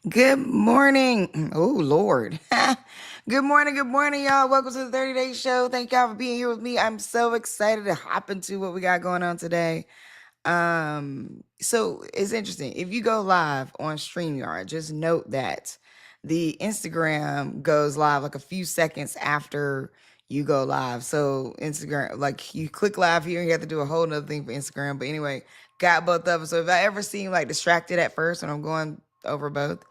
Good morning. Oh, Lord. Good morning, y'all. Welcome to the 30 Day Show. Thank y'all for being here with me. I'm so excited to hop into what we got going on today. So it's interesting. If you go live on StreamYard, just note that the Instagram goes live like a few seconds after you go live. So Instagram, like you click live here, you have to do a whole nother thing for Instagram. But anyway, got both of them. So if I ever seem like distracted at first when I'm going over both,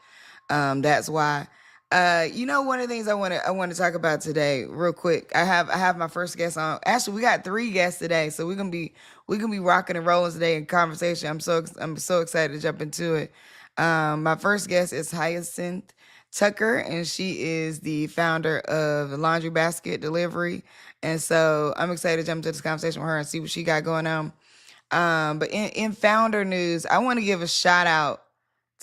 that's why. One of the things I want to talk about today, real quick. I have my first guest on. Actually, we got three guests today, so we're gonna be rocking and rolling today in conversation. I'm so excited to jump into it. My first guest is Hyacinth Tucker, and she is the founder of the Laundry Basket Delivery. And so I'm excited to jump into this conversation with her and see what she got going on. But in founder news, I want to give a shout out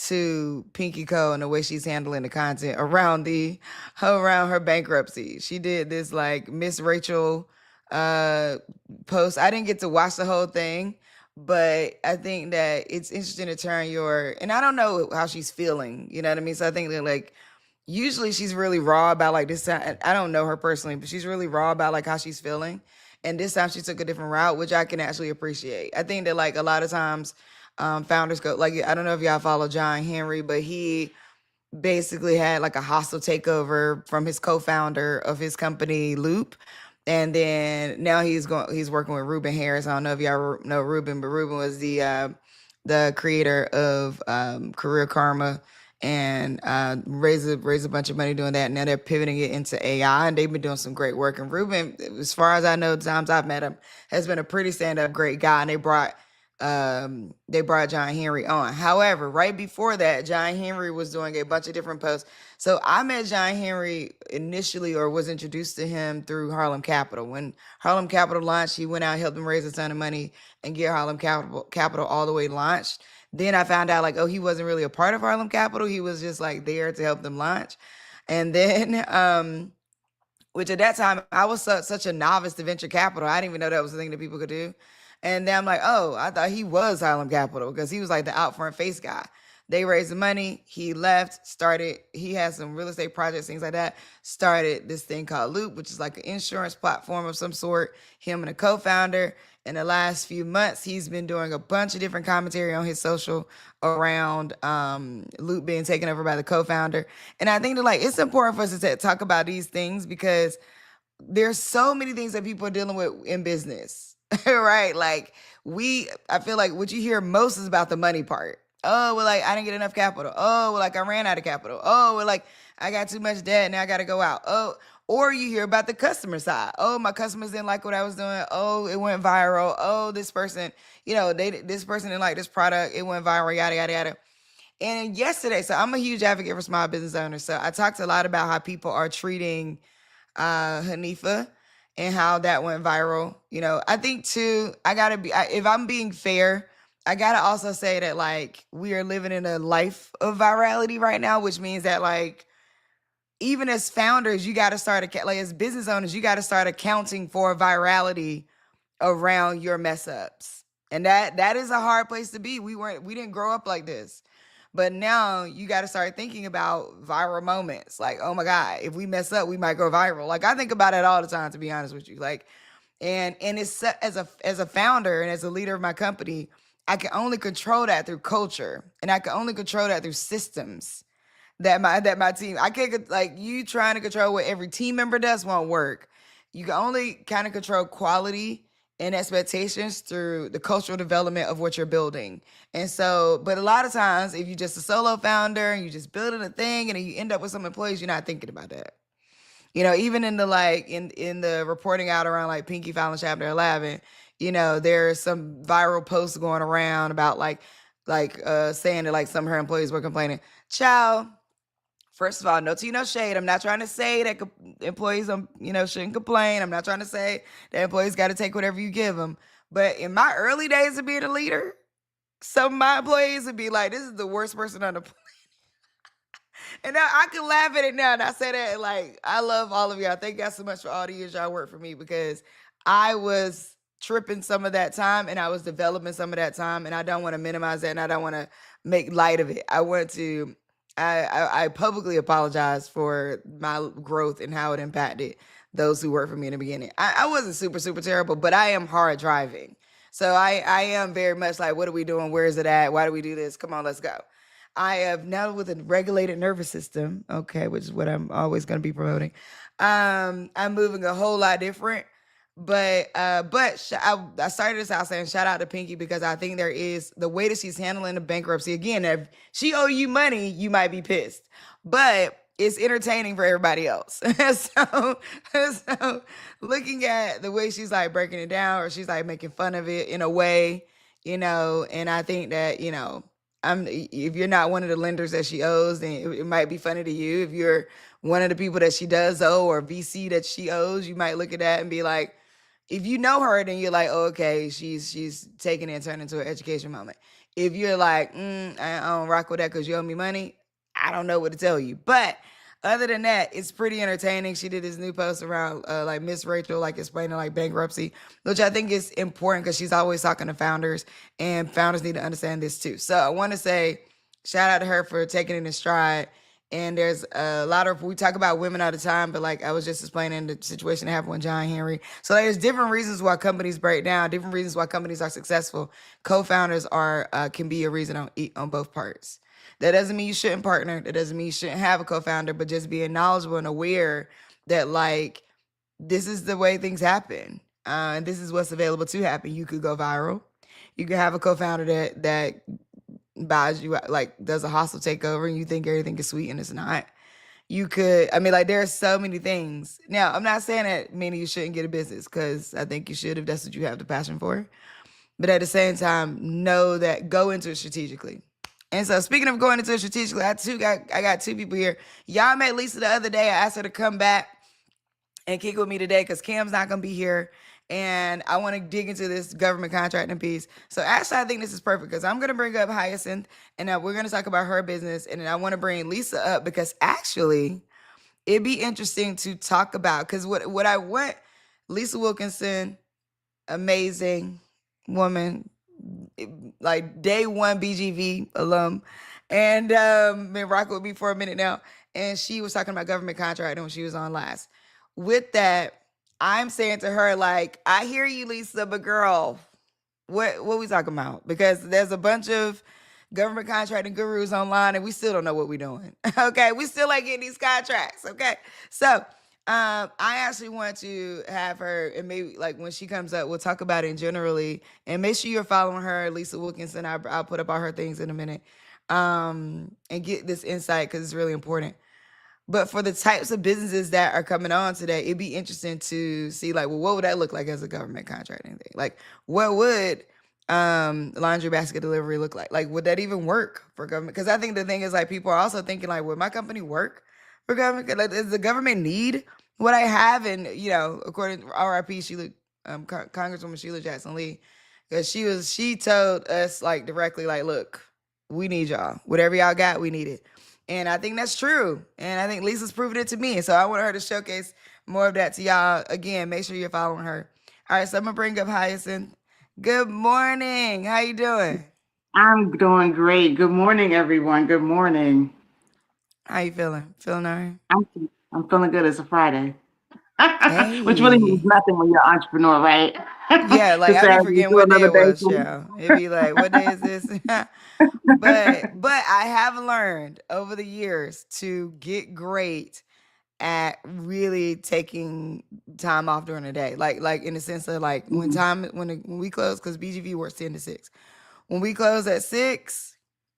to Pinky Co and the way she's handling the content around her bankruptcy. She did this like Miss Rachel uh post. I didn't get to watch the whole thing, but I think that it's interesting to turn your and I don't know how she's feeling, you know what I mean? So I think that like usually she's really raw about like this time. I don't know her personally, but she's really raw about like how she's feeling. And this time she took a different route, which I can actually appreciate. I think that like a lot of times founders go like I don't know if y'all follow John Henry, but he basically had like a hostile takeover from his co-founder of his company Loop. And then now he's working with Ruben Harris. I don't know if y'all know Ruben, but Ruben was the creator of Career Karma and raised a bunch of money doing that. Now they're pivoting it into AI, and they've been doing some great work. And Ruben, as far as I know, the times I've met him, has been a pretty stand up great guy. And they brought John Henry on. However, right before that, John Henry was doing a bunch of different posts. So I met John Henry initially, or was introduced to him through Harlem Capital. When Harlem Capital launched, he went out, helped them raise a ton of money, and get Harlem Capital all the way launched. Then I found out like, oh, he wasn't really a part of Harlem Capital. He was just like there to help them launch. And then which at that time I was such a novice to venture capital. I didn't even know that was a thing that people could do. And then I'm like, oh, I thought he was Harlem Capital because he was like the out front face guy. They raised the money. He left, started, he had some real estate projects, things like that. Started this thing called Loop, which is like an insurance platform of some sort. Him and a co founder. In the last few months, he's been doing a bunch of different commentary on his social around Loop being taken over by the co founder. And I think that like it's important for us to talk about these things because there's so many things that people are dealing with in business, right? Like I feel like what you hear most is about the money part. Oh, well, like I didn't get enough capital. Oh, well, like I ran out of capital. Oh, well, like I got too much debt. Now I got to go out. Oh, or you hear about the customer side. Oh, my customers didn't like what I was doing. Oh, it went viral. Oh, this person, this person didn't like this product. It went viral. Yada yada yada. And yesterday, so I'm a huge advocate for small business owners. So I talked a lot about how people are treating Hanifa and how that went viral. I think too, if I'm being fair, I gotta also say that like we are living in a life of virality right now, which means that like even as founders, you got to like as business owners, you got to start accounting for virality around your mess ups. And that is a hard place to be. We didn't grow up like this. But now you got to start thinking about viral moments. Like, oh my God, if we mess up, we might go viral. Like I think about it all the time, to be honest with you. Like, and it's as a founder and as a leader of my company, I can only control that through culture, and I can only control that through systems that my team. I can't like you trying to control what every team member does won't work. You can only kind of control quality and expectations through the cultural development of what you're building. And so, but a lot of times, if you're just a solo founder and you're just building a thing and then you end up with some employees, you're not thinking about that. Even in the like in the reporting out around like Pinky filing chapter 11, there's some viral posts going around about like saying that like some of her employees were complaining. Child, first of all, no tea, no shade. I'm not trying to say that employees, shouldn't complain. I'm not trying to say that employees got to take whatever you give them. But in my early days of being a leader, some of my employees would be like, "This is the worst person on the planet." And now I can laugh at it now. And I say that like, I love all of y'all. Thank y'all so much for all the years y'all worked for me because I was tripping some of that time and I was developing some of that time. And I don't want to minimize that and I don't want to make light of it. I want to I publicly apologize for my growth and how it impacted those who worked for me in the beginning. I wasn't super terrible, but I am hard driving. So I am very much like, what are we doing? Where is it at? Why do we do this? Come on, let's go. I have now with a regulated nervous system, okay, which is what I'm always going to be promoting. I'm moving a whole lot different. I started this out saying shout out to Pinky because I think there is the way that she's handling the bankruptcy. Again, if she owe you money, you might be pissed, but it's entertaining for everybody else. So looking at the way she's like breaking it down, or she's like making fun of it in a way, and I think that if you're not one of the lenders that she owes, then it might be funny to you. If you're one of the people that she does owe or VC that she owes, you might look at that and be like, if you know her, then you're like, oh, okay, she's taking it and turning into an education moment. If you're like, I don't rock with that because you owe me money, I don't know what to tell you. But other than that, it's pretty entertaining. She did this new post around like Miss Rachel, like explaining like bankruptcy, which I think is important because she's always talking to founders, and founders need to understand this too. So I want to say shout out to her for taking it in stride. And there's a lot of, we talk about women all the time, but like I was just explaining the situation that happened with John Henry. So there's different reasons why companies break down, different reasons why companies are successful. Co-founders can be a reason on boboth parts. That doesn't mean you shouldn't partner. That doesn't mean you shouldn't have a co-founder, but just being knowledgeable and aware that like this is the way things happen. And this is what's available to happen. You could go viral. You could have a co-founder that buys you like does a hostile takeover and you think everything is sweet and it's not. You could, I mean, like there are so many things. Now, I'm not saying that meaning you shouldn't get a business, because I think you should if that's what you have the passion for. But at the same time, know that go into it strategically. And so speaking of going into it strategically, I got two people here. Y'all met Lisa the other day. I asked her to come back and kick with me today because Cam's not gonna be here. And I want to dig into this government contracting piece. So actually, I think this is perfect because I'm gonna bring up Hyacinth, and we're gonna talk about her business, and then I want to bring Lisa up because actually, it'd be interesting to talk about because what I want, Lisa Wilkinson, amazing woman, like day one BGV alum, and been rocking with me for a minute now. And she was talking about government contracting when she was on last. With that, I'm saying to her, like, I hear you, Lisa, but girl, what we talking about? Because there's a bunch of government contracting gurus online and we still don't know what we're doing. Okay. We still like getting these contracts. Okay. So I actually want to have her, and maybe like when she comes up, we'll talk about it generally, and make sure you're following her, Lisa Wilkinson. I'll put up all her things in a minute, and get this insight because it's really important. But for the types of businesses that are coming on today, it'd be interesting to see like, well, what would that look like as a government contracting thing? Like, what would laundry basket delivery look like? Like, would that even work for government? Because I think the thing is like people are also thinking like, would my company work for government? Like, does the government need what I have? And according to RIP Sheila, Congresswoman Sheila Jackson Lee, because she told us like directly like, look, we need y'all. Whatever y'all got, we need it. And I think that's true. And I think Lisa's proven it to me. And so I want her to showcase more of that to y'all. Again, make sure you're following her. All right, so I'm gonna bring up Hyacinth. Good morning. How you doing? I'm doing great. Good morning, everyone. Good morning. How you feeling? Feeling all right? I'm I'm feeling good. It's a Friday, which really means Hey. nothing when you're an entrepreneur, right? Yeah, like To I say be you forgetting do what day another it day. was, child. It'd be like, what day is this? But I have learned over the years to get great at really taking time off during the day. Like in the sense of like Mhm. when we close, because BGV works 10 to 6. When we close at 6,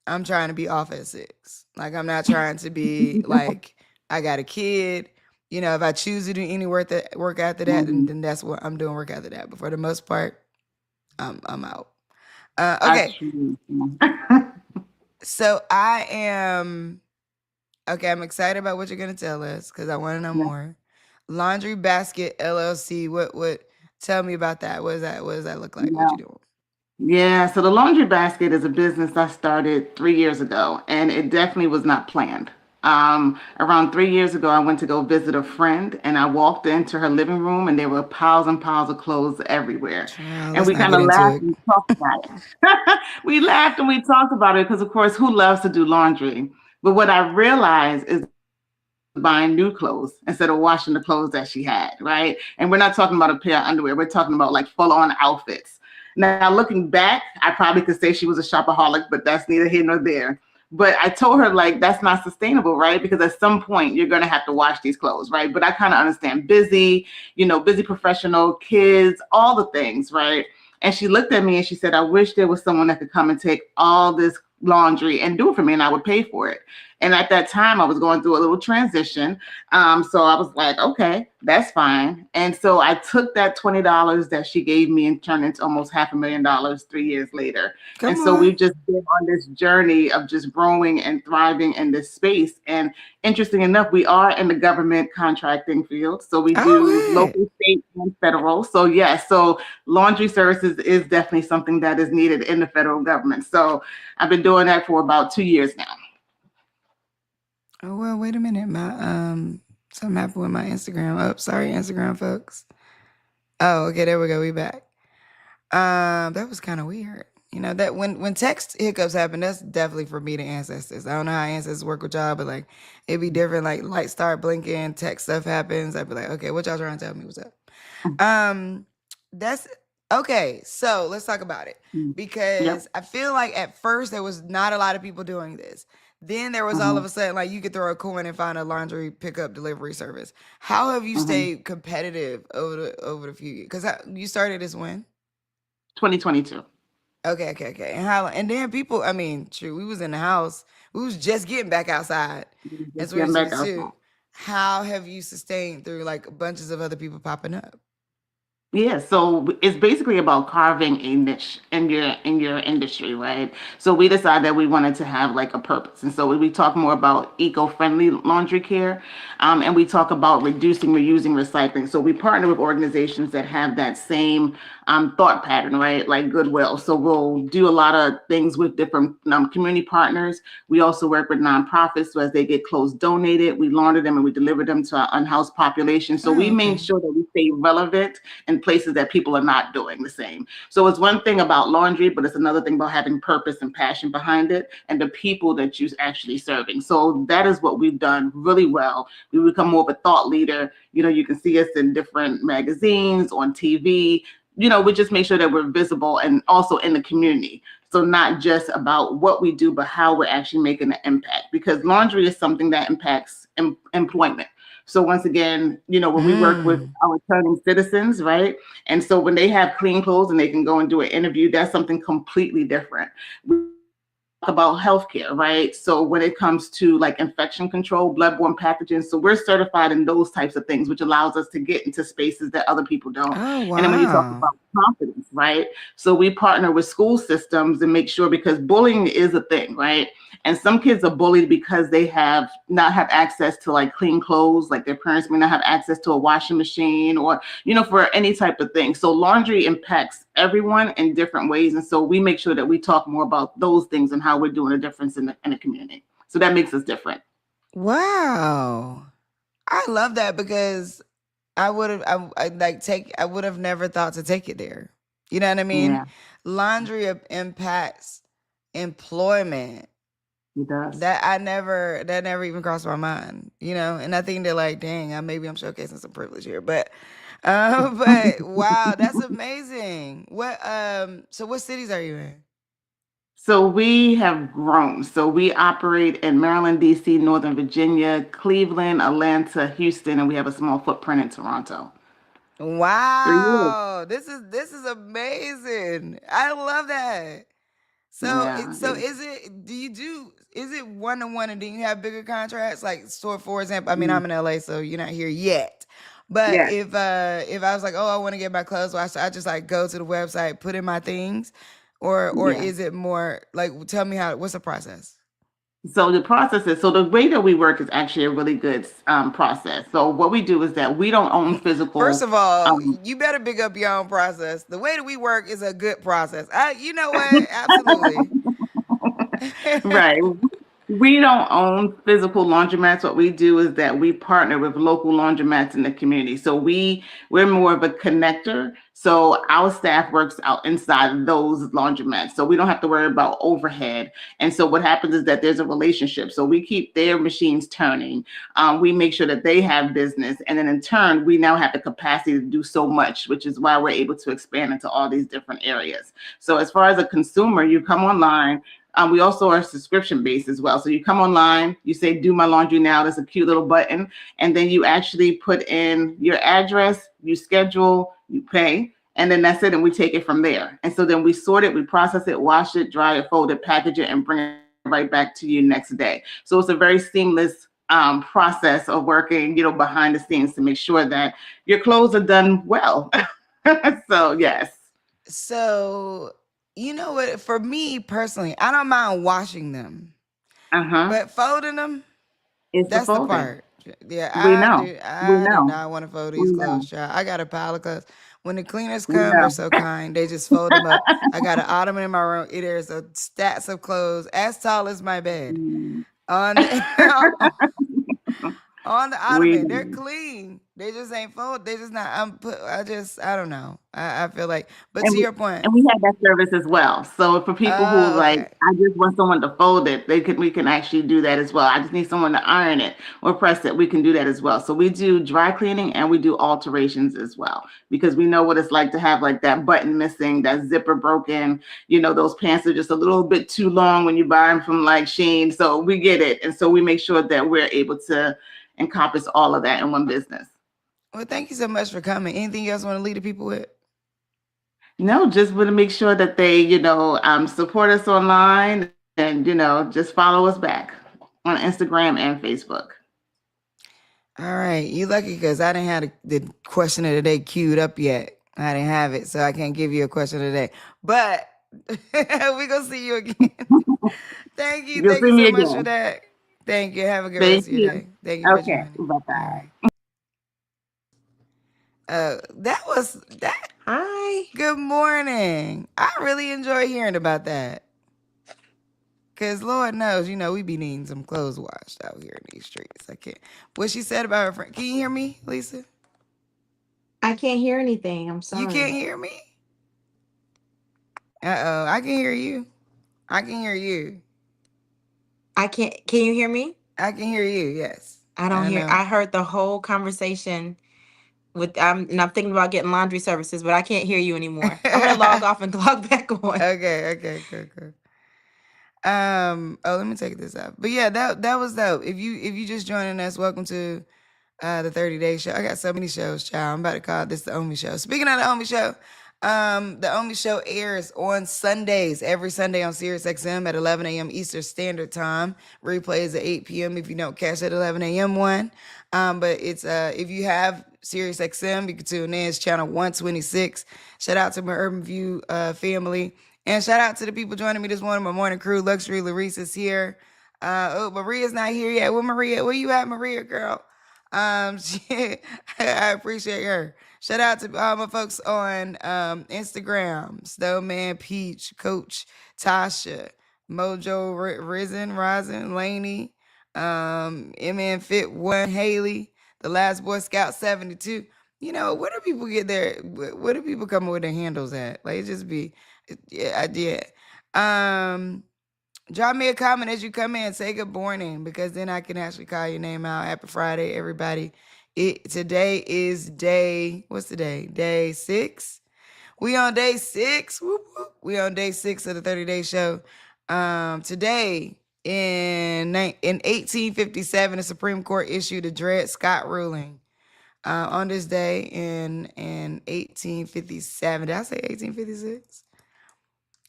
I'm trying to be off at 6. Like I'm not trying to be like I got a kid. If I choose to do any work after that, then, Mhm. then that's what I'm doing work after that. But for the most part, I'm out. I Okay, choose. so I am okay. I'm excited about what you're gonna tell us because I want to know Yeah. more. Laundry Basket LLC. What? Tell me about that. What is that? What does that look like? What Yeah. you doing? Yeah, so the Laundry Basket is a business I started 3 years ago, and it definitely was not planned. Around 3 years ago, I went to go visit a friend, and I walked into her living room, and there were piles and piles of clothes everywhere. Child, And let's we not kind get of into laughed it. and talked about it. We laughed and we talked about it because, of course, who loves to do laundry? But what I realized is buying new clothes instead of washing the clothes that she had, right? And we're not talking about a pair of underwear. We're talking about like full on outfits. Now, looking back, I probably could say she was a shopaholic, but that's neither here nor there. But I told her, like, that's not sustainable, right? Because at some point you're going to have to wash these clothes, right? But I kind of understand busy, busy professional, kids, all the things, right? And she looked at me and she said, I wish there was someone that could come and take all this laundry and do it for me and I would pay for it. And at that time, I was going through a little transition. So I was like, okay, that's fine. And so I took that $20 that she gave me and turned into almost $500,000 3 years later. Come And so on. we've just been on this journey of just growing and thriving in this space. And interesting enough, we are in the government contracting field. So we do Oh, good. local, state, and federal. So yes, so laundry services is definitely something that is needed in the federal government. So I've been doing that for about 2 years now. Oh well, wait a minute. Something happened with my Instagram. Oh, sorry, Instagram folks. Oh, okay, there we go. We back. That was kind of weird. That when text hiccups happen, that's definitely for me to ancestors. I don't know how ancestors work with y'all, but like it'd be different. Like lights start blinking, text stuff happens. I'd be like, okay, what y'all trying to tell me? What's up? Um, that's okay. So let's talk about it Yep. because I feel like at first there was not a lot of people doing this. Then there was all of Mhm. a sudden like you could throw a coin and find a laundry pickup delivery service. How have you Mhm. stayed competitive over the few years? Because you started this when? 2022. Okay, okay, okay. And how? And then people. I mean, true. We was in the house. We was just getting back outside in Just getting back outside. 2022. How have you sustained through like bunches of other people popping up? Yeah, so it's basically about carving a niche in your industry, right? So we decided that we wanted to have like a purpose, and so we talk more about eco-friendly laundry care, and we talk about reducing, reusing, recycling. So we partner with organizations that have that same thought pattern, right? Like Goodwill. So we'll do a lot of things with different community partners. We also work with nonprofits. So as they get clothes donated, we launder them and we deliver them to our unhoused population. So we Oh, make okay. sure that we stay relevant in places that people are not doing the same. So it's one thing about laundry, but it's another thing about having purpose and passion behind it and the people that you're actually serving. So that is what we've done really well. We become more of a thought leader. You can see us in different magazines, on TV. We just make sure that we're visible and also in the community. So not just about what we do, but how we're actually making an impact, because laundry is something that impacts employment. So once again, when we work with Mm. our returning citizens, right? And so when they have clean clothes and they can go and do an interview, that's something completely different. We about healthcare, right? So when it comes to like infection control, bloodborne pathogens, so we're certified in those types of things, which allows us to get into spaces that other people don't. Oh And then when you talk wow. about confidence, right? So we partner with school systems and make sure, because bullying is a thing, right? And some kids are bullied because they have not have access to like clean clothes, like their parents may not have access to a washing machine or for any type of thing. So laundry impacts everyone in different ways. And so we make sure that we talk more about those things and how we're doing a difference in the community. So that makes us different. Wow. I love that because I would have never thought to take it there. You know what I mean? Yeah, Laundry impacts employment. it does. That never even crossed my mind, and I think they're like, dang, maybe I'm showcasing some privilege here, but wow, that's amazing. So what cities are you in? So we have grown. So we operate in Maryland, DC, Northern Virginia, Cleveland, Atlanta, Houston, and we have a small footprint in Toronto. 3 years. Wow, this is amazing. I love that. So Yeah. it so is it do you do is it one to one and then you have bigger contracts? Like so for example, I mean Mm, I'm in LA, so you're not here yet. But yes. if I was like, oh, I want to get my clothes washed, I just like go to the website, put in my things, or Yeah. is it more like tell me what's the process? So the process is, so the way that we work is actually a really good process. So what we do is that we don't own First physical. of all, Um, you better big up your own process. The way that we work is a good process. You know what? Absolutely. right. We don't own physical laundromats. What we do is that we partner with local laundromats in the community. So we're more of a connector. So our staff works out inside those laundromats. So we don't have to worry about overhead. And so what happens is that there's a relationship. So we keep their machines turning. We make sure that they have business. And then in turn, we now have the capacity to do so much, which is why we're able to expand into all these different areas. So as far as a consumer, you come online. We also are subscription based as well. So you come online, you say, do my laundry now. There's a cute little button. And then you actually put in your address, you schedule, you pay, and then that's it. And we take it from there. And so then we sort it, we process it, wash it, dry it, fold it, package it, and bring it right back to you next day. So it's a very seamless process of working, behind the scenes to make sure that your clothes are done well. So yes. So, you know what? For me personally, I don't mind washing them, Uh-huh. but folding them, It's the that's the folding. part. Yeah, We know. We I do know. not want to fold We these know. clothes, child. I got a pile of clothes. When the cleaners We come, they're know. so kind. They just fold them up. I got an ottoman in my room. There's a stacks of clothes as tall as my bed Mm. on the on the We ottoman. They're know. clean. They just ain't fold. They just not. I don't know. I feel like. But And to we your point. and we have that service as well. So for people who Oh, like, okay. I just want someone to fold it, we can actually do that as well. I just need someone to iron it or press it. We can do that as well. So we do dry cleaning and we do alterations as well because we know what it's like to have like that button missing, that zipper broken. Those pants are just a little bit too long when you buy them from like Shein. So we get it, and so we make sure that we're able to encompass all of that in one business. Well, thank you so much for coming. Anything else you want to leave the people with? No, just want to make sure that they, support us online and, just follow us back on Instagram and Facebook. All right. You lucky because I didn't have the question of the day queued up yet. I didn't have it, so I can't give you a question of the day. But we gonna see you again. Thank you. You'll Thank see you me so much for again. that. Thank you. Have a good rest Thank of your you. day. Thank you for Okay. joining. All Bye-bye. right. That was that. Hi. Good morning. I really enjoy hearing about that. Cause Lord knows, we be needing some clothes washed out here in these streets. I can't. What she said about her friend. Can you hear me, Lisa? I can't hear anything. I'm You can't sorry. hear me? Uh-oh. I can hear you. I can hear you. Can you hear me? I can hear you, yes. I don't I hear. know. I heard the whole conversation and I'm thinking about getting laundry services, but I can't hear you anymore. I'm gonna log off and log back on. Okay, cool. Let me take this out. But yeah, that was dope. If you just joining us, welcome to the 30-day show. I got so many shows, child. I'm about to call this the Omi Show. Speaking of the Omi Show, the Omi Show airs on Sundays, every Sunday on Sirius XM at 11 a.m. Eastern Standard Time. Replays at 8 p.m. if you don't catch that 11 a.m. one. But it's if you have Sirius XM, you can tune in. It's channel 126. Shout out to my Urban View family. And shout out to the people joining me this morning. My morning crew, Luxury Larissa is here. Maria's not here yet. Where Maria? Where you at, Maria, girl? I appreciate her. Shout out to all my folks on Instagram: Snowman, Peach, Coach, Tasha, Mojo, Risen, Laney, MN Fit One, Haley, the Last Boy Scout 72. Where do people get where do people come up with their handles at? Like, it just be, yeah. Drop me a comment as you come in. Say good morning, because then I can actually call your name out. Happy Friday, everybody. Today is what's today? Day 6. We on day 6. Whoop, whoop. We on day 6 of the 30-day show. Today in 1857, the Supreme Court issued a Dred Scott ruling. On this day in 1857. Did I say 1856?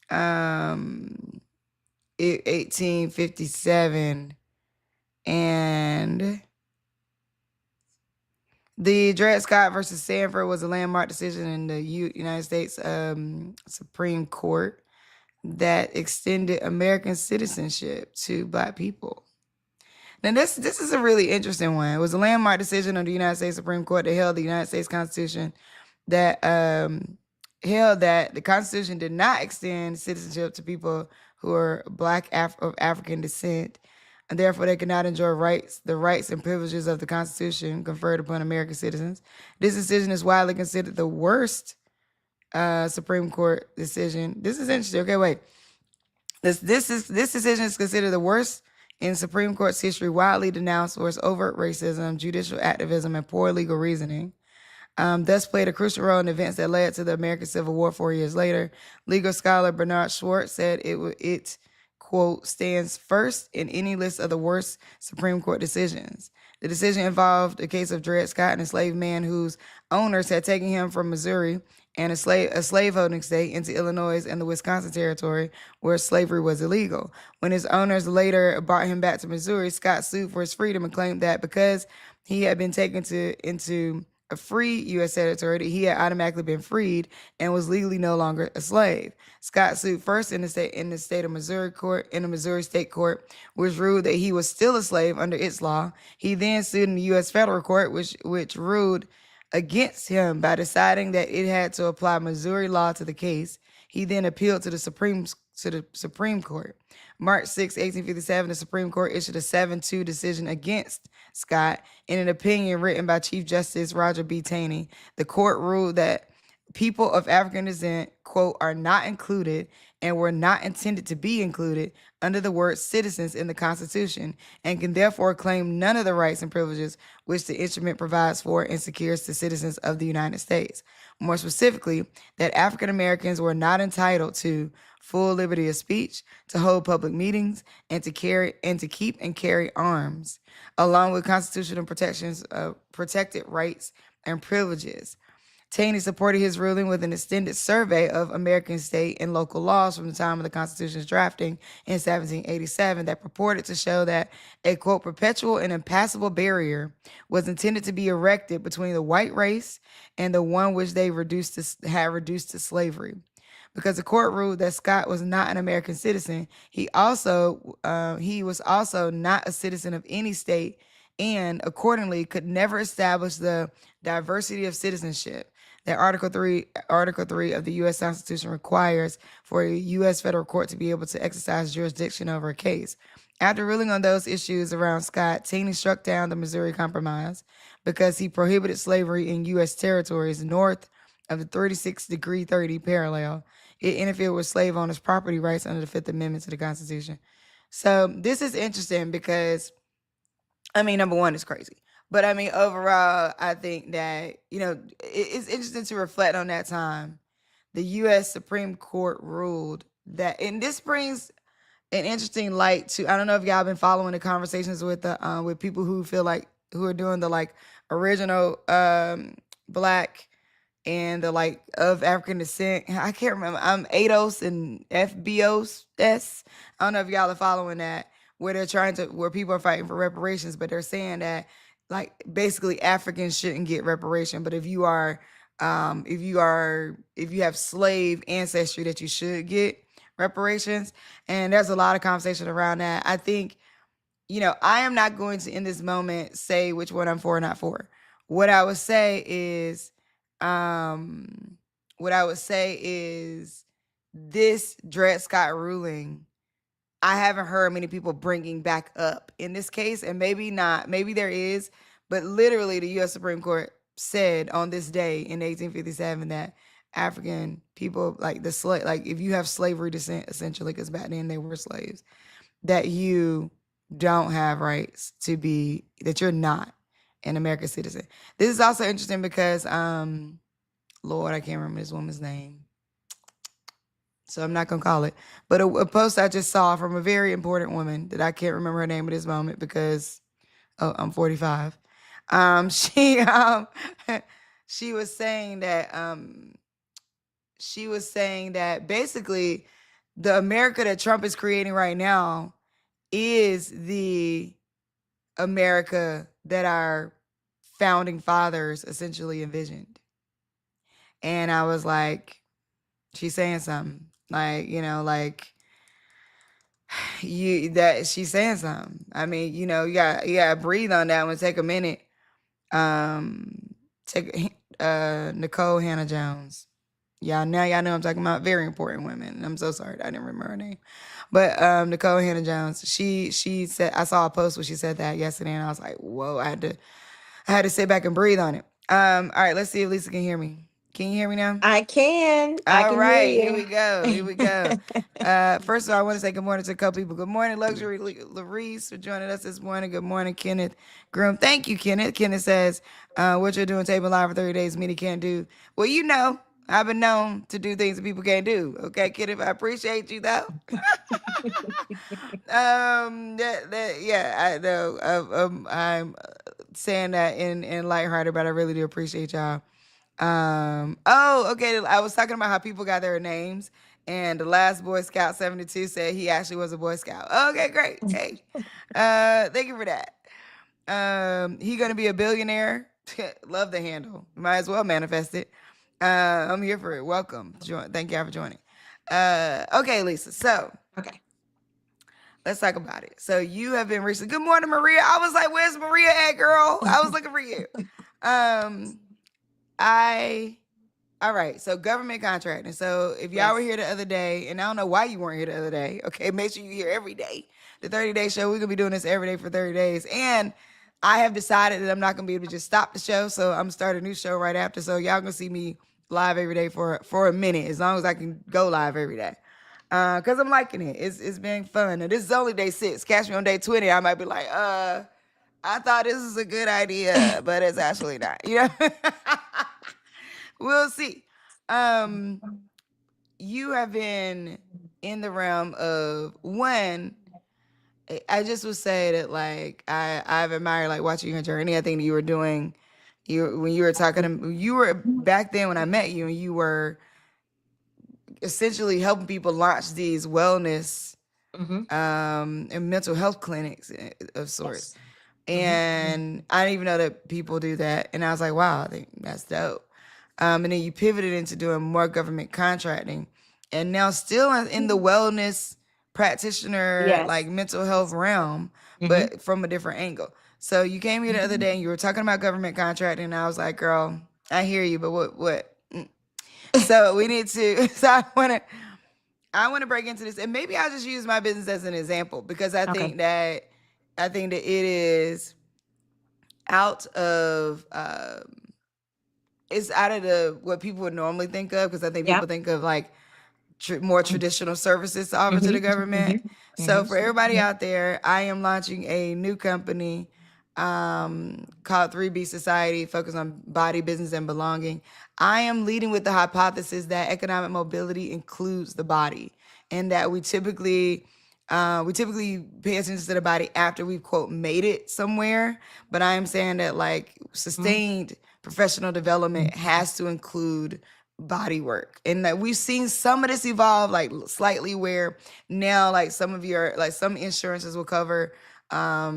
1857, and the Dred Scott versus Sanford was a landmark decision in the United States Supreme Court that extended American citizenship to Black people. Now, this is a really interesting one. It was a landmark decision of the United States Supreme Court that held the United States Constitution that held that the Constitution did not extend citizenship to people who are Black of African descent. and therefore they cannot enjoy the rights and privileges of the Constitution conferred upon American citizens. This decision is widely considered the worst Supreme Court decision. This is interesting. Okay, wait. This decision is considered the worst in Supreme Court's history, widely denounced for its overt racism, judicial activism, and poor legal reasoning. Thus played a crucial role in events that led to the American Civil War 4 years later. Legal scholar Bernard Schwartz said it quote, stands first in any list of the worst Supreme Court decisions. The decision involved a case of Dred Scott, an enslaved man whose owners had taken him from Missouri and a slaveholding state into Illinois and the Wisconsin Territory, where slavery was illegal. When his owners later brought him back to Missouri, Scott sued for his freedom and claimed that because he had been taken into a free U.S. territory, that he had automatically been freed and was legally no longer a slave. Scott sued first in the state of Missouri court, in the Missouri state court, which ruled that he was still a slave under its law. He then sued in the U.S. federal court, which ruled against him by deciding that it had to apply Missouri law to the case. He then appealed to the Supreme Court. March 6, 1857, the Supreme Court issued a 7-2 decision against Scott in an opinion written by Chief Justice Roger B. Taney. The court ruled that people of African descent, quote, are not included and were not intended to be included under the word citizens in the Constitution, and can therefore claim none of the rights and privileges which the instrument provides for and secures to citizens of the United States. More specifically, that African Americans were not entitled to full liberty of speech, to hold public meetings, and to keep and carry arms, along with constitutional protections of protected rights and privileges. Taney supported his ruling with an extended survey of American state and local laws from the time of the Constitution's drafting in 1787 that purported to show that a, quote, perpetual and impassable barrier was intended to be erected between the white race and the one which they had reduced to slavery. Because the court ruled that Scott was not an American citizen, he was also not a citizen of any state, and accordingly could never establish the diversity of citizenship that Article 3 of the U.S. Constitution requires for a U.S. federal court to be able to exercise jurisdiction over a case. After ruling on those issues around Scott, Taney struck down the Missouri Compromise because he prohibited slavery in U.S. territories north of the 36° 30 parallel. It interfered with slave owners' property rights under the Fifth Amendment to the Constitution. So this is interesting because, I mean, number one, it's crazy. But I mean, overall, I think that, it's interesting to reflect on that time. The U.S. Supreme Court ruled that, and this brings an interesting light to, I don't know if y'all been following the conversations with people who feel like, who are doing the like original Black and the like of African descent. I can't remember. I'm ADOS and FBOS. I don't know if y'all are following that, where people are fighting for reparations, but they're saying that like basically Africans shouldn't get reparation, but if you have slave ancestry, that you should get reparations. And there's a lot of conversation around that. I think, I am not going to in this moment say which one I'm for or not for. What I would say is this Dred Scott ruling, I haven't heard many people bringing back up in this case, and maybe not, maybe there is, but literally the U.S. Supreme Court said on this day in 1857 that African people, like if you have slavery descent, essentially, because back then they were slaves, that you don't have rights that you're not an American citizen. This is also interesting because, Lord, I can't remember this woman's name, so I'm not going to call it. But a post I just saw from a very important woman that I can't remember her name at this moment because I'm 45. She was saying that basically the America that Trump is creating right now is the America that our founding fathers essentially envisioned. And I was like, she's saying something. She's saying something. I mean, you gotta breathe on that one. Take a minute. Take Nicole Hannah Jones. Y'all know I'm talking about very important women. I'm so sorry I didn't remember her name. But Nicole Hannah Jones, she said, I saw a post where she said that yesterday, and I was like, whoa, I had to sit back and breathe on it. All right, let's see if Lisa can hear me. Can you hear me now? I can All hear right, here you. we go. Here we go. First of all, I want to say good morning to a couple people. Good morning, Luxury Larice, for joining us this morning. Good morning, Kenneth Groom. Thank you, Kenneth. Kenneth says, what you're doing, table live for 30 days, many can't do. Well, you know, I've been known to do things that people can't do. Okay, Kenneth, I appreciate you though. Yeah, I know. I'm saying that in lighthearted, but I really do appreciate y'all. Oh, okay. I was talking about how people got their names, and the last Boy Scout 72 said he actually was a Boy Scout. Okay, great. Hey, thank you for that. He gonna be a billionaire. Love the handle. Might as well manifest it. I'm here for it. Welcome. Thank y'all for joining. Okay, Lisa. So Okay. let's talk about it. So you have been recently. Good morning, Maria. I was like, "Where's Maria at, girl?" I was looking for you. All right. So government contracting. So if y'all were Yes. here the other day, and I don't know why you weren't here the other day. Okay, make sure you're here every day. The 30-day show. We're gonna be doing this every day for 30 days, and I have decided that I'm not gonna be able to just stop the show. So I'm starting a new show right after. So y'all gonna see me live every day for a minute, as long as I can go live every day. Cause I'm liking it. It's been fun. And this is only day 6. Catch me on day 20. I might be like, I thought this was a good idea, but it's actually not. You know, we'll see. Um, you have been in the realm of one. I just would say that like I've admired like watching your journey. I think that you were doing when you were talking to you were back then when I met you, and you were essentially helping people launch these wellness Mm-hmm. and mental health clinics of sorts. Yes. And I didn't even know that people do that. And I was like, wow, I think that's dope. And then you pivoted into doing more government contracting, and now still in the wellness practitioner, like Yes. mental health realm, Mm-hmm. but from a different angle. So you came here the other day and you were talking about government contracting, and I was like, girl, I hear you, but what? So we need to. So I want to break into this, and maybe I'll just use my business as an example, because Okay. I think that it is out of it's out of the what people would normally think of, because I think people Yep. think of like more traditional services to offer to the Mm-hmm. government. So Mm-hmm. for everybody out there, I am launching a new company called 3B Society, focused on body, business, and belonging. I am leading with the hypothesis that economic mobility includes the body, and that we typically pay attention to the body after we've quote made it somewhere. But I am saying that like sustained professional development has to include body work, and that we've seen some of this evolve like slightly, where now like some of your like some insurances will cover a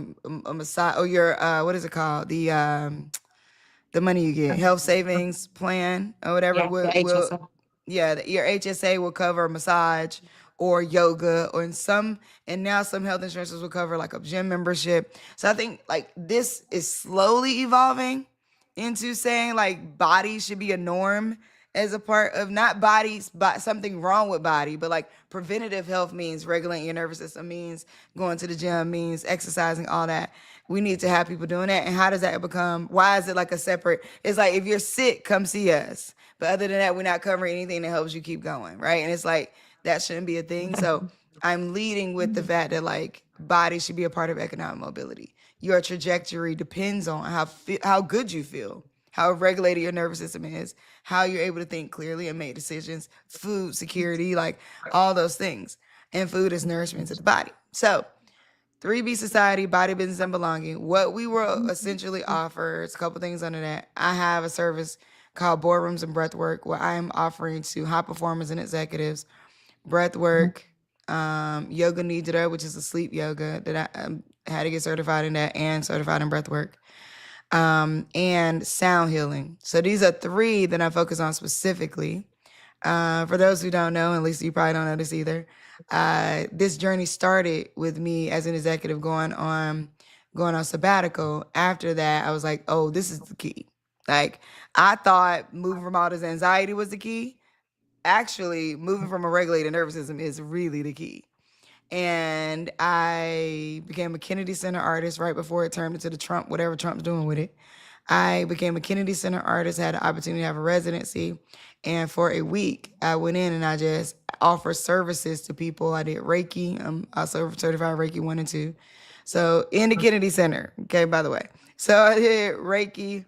massage, or your what is it called, the money you get, health savings plan or whatever Yeah. The will HSO. yeah, your HSA will cover massage or yoga, or in some, and now some health insurances will cover like a gym membership. So I think like this is slowly evolving into saying like body should be a norm, as a part of not bodies, but something wrong with body, but like preventative health means regulating your nervous system, means going to the gym, means exercising, all that. We need to have people doing that. And how does that become? Why is it like a separate? It's like if you're sick, come see us. But other than that, we're not covering anything that helps you keep going, right? And it's like that shouldn't be a thing. So I'm leading with the fact that like body should be a part of economic mobility. Your trajectory depends on how good you feel, how regulated your nervous system is, how you're able to think clearly and make decisions, food security, like all those things. And food is nourishment to the body. So 3B Society, body, business, and belonging. What we will essentially offer is a couple things under that. I have a service called Boardrooms and Breathwork, where I am offering to high performers and executives breathwork, yoga nidra, which is a sleep yoga that I had to get certified in that, and certified in breathwork, and sound healing. So these are 3 that I focus on specifically. For those who don't know, and Lisa, you probably don't know this either, this journey started with me as an executive going on sabbatical. After that, I was like, oh, this is the key. Like, I thought moving from all this anxiety was the key. Actually, moving from a regulated nervous system is really the key. And I became a Kennedy Center artist right before it turned into the Trump, whatever Trump's doing with it. I became a Kennedy Center artist, had the opportunity to have a residency. And for a week, I went in and I just offered services to people. I did Reiki. I'm also certified Reiki 1 and 2. So in the Kennedy Center, okay, by the way. So I did Reiki.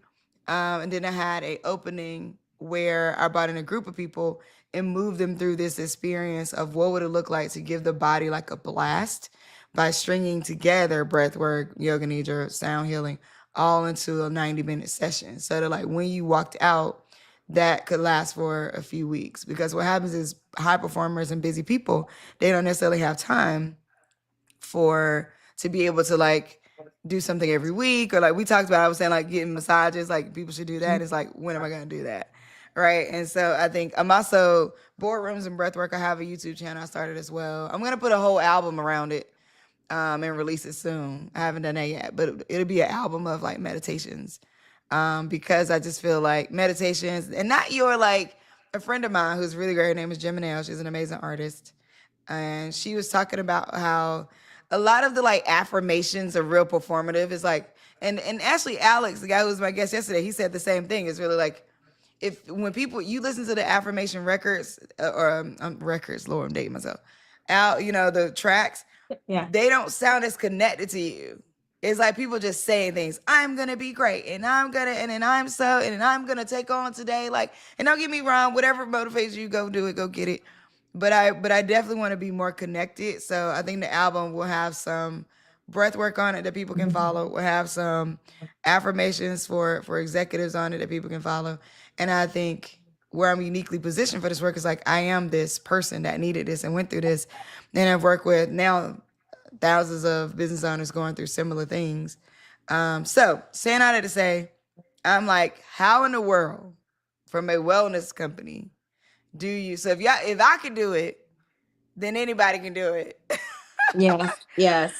And then I had a opening where I brought in a group of people and moved them through this experience of what would it look like to give the body like a blast by stringing together breath work, yoga nidra, sound healing, all into a 90-minute session. So that like when you walked out, that could last for a few weeks. Because what happens is high performers and busy people, they don't necessarily have time to be able to like do something every week, or like we talked about, I was saying like getting massages, like people should do that. It's like, when am I going to do that? Right. And so I think I'm also boardrooms and breathwork. I have a YouTube channel I started as well. I'm going to put a whole album around it and release it soon. I haven't done that yet, but it'll be an album of like meditations because I just feel like meditations, and not your like, a friend of mine who's really great, her name is Jiminelle. She's an amazing artist. And she was talking about how a lot of the like affirmations are real performative. It's like, and actually Alex, the guy who was my guest yesterday, he said the same thing. It's really like, when people, you listen to the affirmation records records, Lord, I'm dating myself out, the tracks, Yeah. they don't sound as connected to you. It's like people just saying things. I'm gonna be great, and I'm gonna, and then I'm gonna take on today. Like, and don't get me wrong, whatever motivates you, go do it, go get it. But I definitely want to be more connected. So I think the album will have some breath work on it that people can follow. We'll have some affirmations for executives on it that people can follow. And I think where I'm uniquely positioned for this work is like, I am this person that needed this and went through this. And I've worked with now thousands of business owners going through similar things. So saying all that to say, I'm like, how in the world from a wellness company do you, so if I can do it, then anybody can do it. Yes. Yes.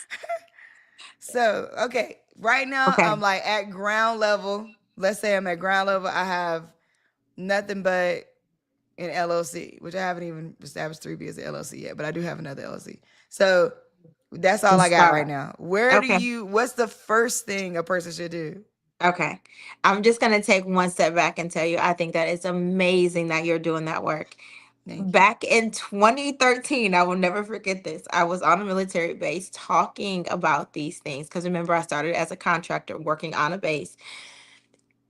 So, okay, right now Okay. I'm like at ground level. Let's say I'm at ground level. I have nothing but an LLC, which I haven't even established 3B as an LLC yet, but I do have another LLC. So that's all I got right now. Okay. What's the first thing a person should do? Okay. I'm just going to take one step back and tell you, I think that it's amazing that you're doing that work. Thank you. Back in 2013, I will never forget this. I was on a military base talking about these things because remember, I started as a contractor working on a base.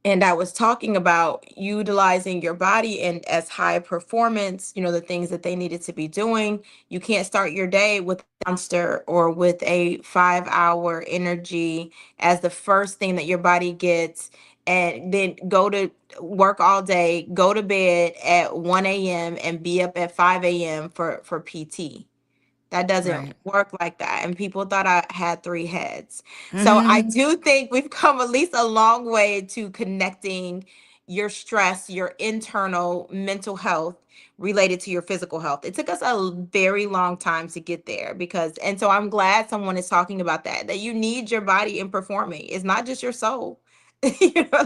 And I was talking about utilizing your body and as high performance, the things that they needed to be doing. You can't start your day with a monster or with a 5-hour energy as the first thing that your body gets, and then go to work all day, go to bed at 1 a.m. and be up at 5 a.m. for PT. That doesn't Right. work like that. And people thought I had 3 heads. So I do think we've come at least a long way to connecting your stress, your internal mental health related to your physical health. It took us a very long time to get there and so I'm glad someone is talking about that you need your body in performing. It's not just your soul.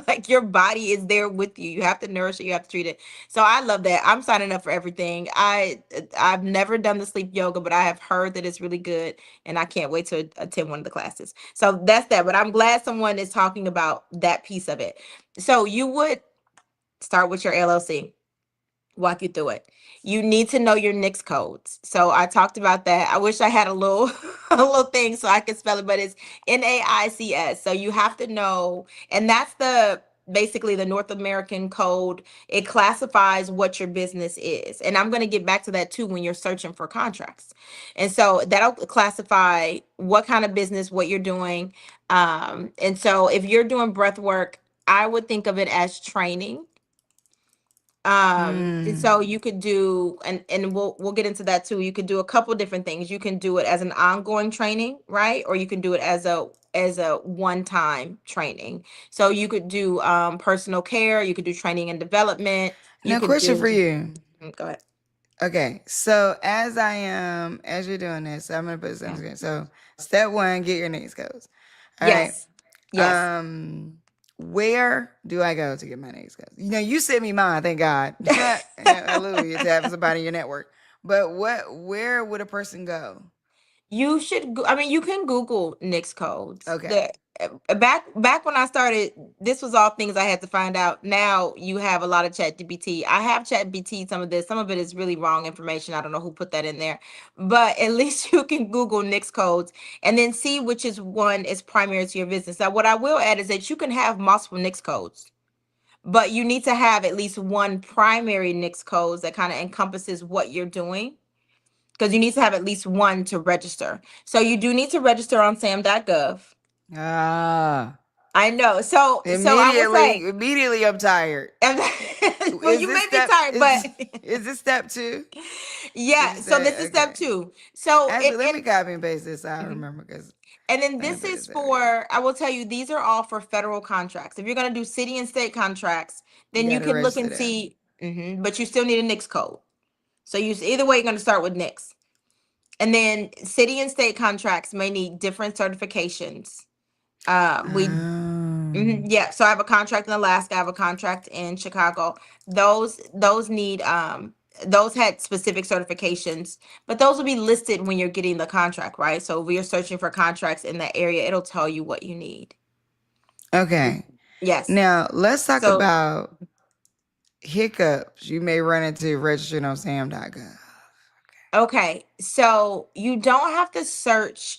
Like your body is there with you. You have to nourish it, you have to treat it. So I love that. I'm signing up for everything. I've never done the sleep yoga, but I have heard that it's really good, and I can't wait to attend one of the classes. So that's that. But I'm glad someone is talking about that piece of it. So you would start with your LLC. Walk you through it. You need to know your NAICS codes. So I talked about that. I wish I had a little a little thing so I could spell it, but it's NAICS. So you have to know, and that's basically the North American code. It classifies what your business is. And I'm going to get back to that too when you're searching for contracts. And so that'll classify what kind of business, what you're doing. And so if you're doing breath work, I would think of it as training. And so you could do, and we'll get into that too. You could do a couple different things. You can do it as an ongoing training, right? Or you can do it as a one-time training. So you could do personal care, you could do training and development. Now, question for you. Go ahead. Okay, so as you're doing this, I'm gonna put something together. So step 1, get your NAICS codes. All right. Yes. Where do I go to get my NAICS codes? You sent me mine, thank God. Hallelujah, to have somebody in your network. But where would a person go? You should. I mean, you can Google NICS codes. Okay. Back when I started, this was all things I had to find out. Now you have a lot of ChatGPT. I have ChatGPT some of this. Some of it is really wrong information. I don't know who put that in there, but at least you can Google NICS codes and then see which is one is primary to your business. Now, what I will add is that you can have multiple NICS codes, but you need to have at least one primary NICS codes that kind of encompasses what you're doing, because you need to have at least one to register. So you do need to register on sam.gov. Ah, I know. So I will say, immediately I'm tired. well, you may be tired, is, but is this step 2? yeah. Did you So say? this is step Okay. 2. So Actually, let me copy and paste this so I mhm. remember, because And then I can this put is this everywhere. for, I will tell you, these are all for federal contracts. If you're going to do city and state contracts, You then you got to can look register and that. see, but you still need a NICS code. So either way, you're going to start with NICS. And then city and state contracts may need different certifications. Oh. Yeah, so I have a contract in Alaska, I have a contract in Chicago. Those need those had specific certifications, but those will be listed when you're getting the contract, right? So if you're searching for contracts in that area, it'll tell you what you need. Okay. Yes. Now let's talk So about hiccups you may run into registering on sam.gov. okay, so you don't have to search.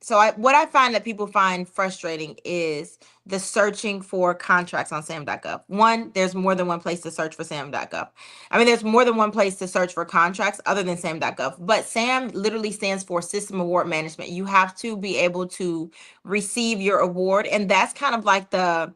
So what I find that people find frustrating is the searching for contracts on sam.gov. One, there's more than one place to search for sam.gov. I mean, there's more than one place to search for contracts other than sam.gov. But SAM literally stands for System Award Management. You have to be able to receive your award, and that's kind of like the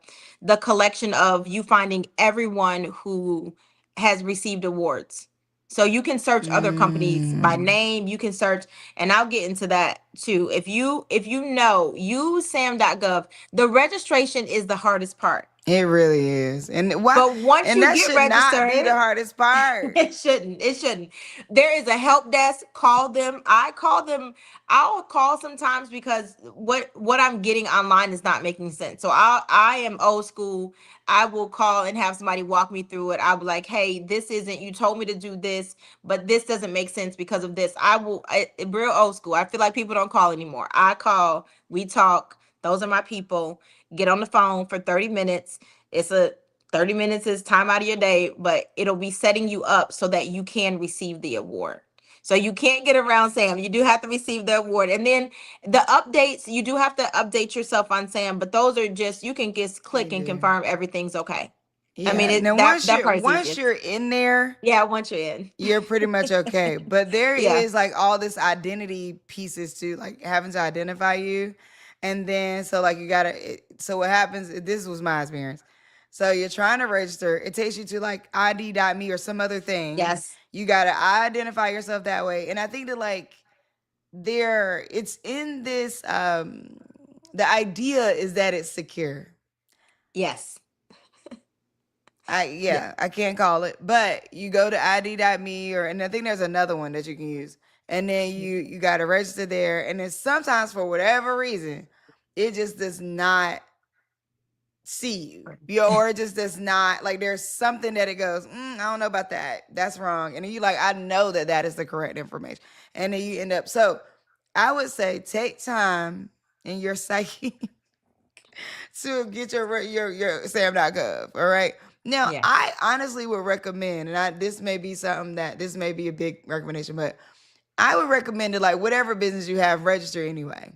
collection of you finding everyone who has received awards. So you can search other companies by name. You can search, and I'll get into that too. If you know, use sam.gov. The registration is the hardest part. It really is. And why? But once And you that get should not be the registered, hardest part. it shouldn't. It shouldn't. There is a help desk. Call them. I call them. I'll call sometimes because what I'm getting online is not making sense. So I am old school. I will call and have somebody walk me through it. I'll be like, hey, this isn't, you told me to do this, but this doesn't make sense because of this. Real old school. I feel like people don't call anymore. I call, we talk. Those are my people. Get on the phone for 30 minutes. It's a 30 minutes is time out of your day, but it'll be setting you up so that you can receive the award. So you can't get around SAM. You do have to receive the award. And then the updates, you do have to update yourself on SAM, but those are just, you can just click and confirm everything's okay. I mean, Yeah. Now that part's once easiest. you're in there, Yeah, once you're in, you're pretty much okay. But there Yeah. is like all this identity pieces too, like having to identify you. And then so like you gotta so what happens, this was my experience. So you're trying to register, it takes you to like ID.me or some other thing. Yes. You gotta identify yourself that way. And I think that like it's in this the idea is that it's secure. Yes. I can't call it, but you go to ID.me and I think there's another one that you can use. And then you got to register there. And then sometimes for whatever reason, it just does not see you. Or it just does not, like there's something that it goes, I don't know about that. That's wrong. And then you like, I know that is the correct information. And then you end up, so I would say take time in your psyche to get your sam.gov. All right. Now, Yeah. I honestly would recommend, and this may be this may be a big recommendation, but I would recommend it like whatever business you have, register anyway.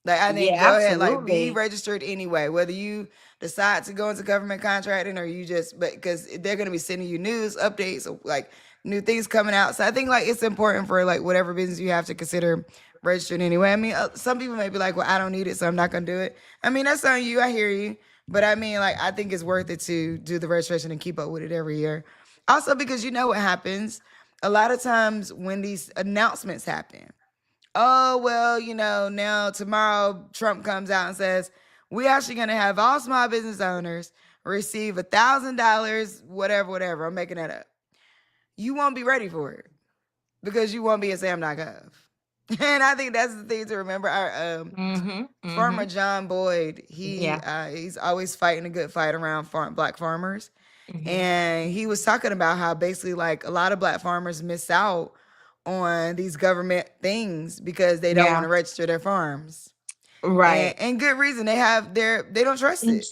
Like I think Yeah, go ahead, like be absolutely. registered anyway, whether you decide to go into government contracting or you just, but because they're gonna be sending you news updates or like new things coming out. So I think like it's important for like whatever business you have to consider registered anyway. I mean, some people may be like, well, I don't need it, so I'm not gonna do it. I mean, that's on you. I hear you. But I mean, like, I think it's worth it to do the registration and keep up with it every year. Also, because you know what happens? A lot of times when these announcements happen, oh, well, now tomorrow Trump comes out and says, we're actually going to have all small business owners receive $1,000, whatever. I'm making that up. You won't be ready for it because you won't be in sam.gov. And I think that's the thing to remember. Our farmer John Boyd, he's always fighting a good fight around black farmers. And he was talking about how basically like a lot of black farmers miss out on these government things because they don't want Yeah. to register their farms. Right. And good reason. They don't trust it.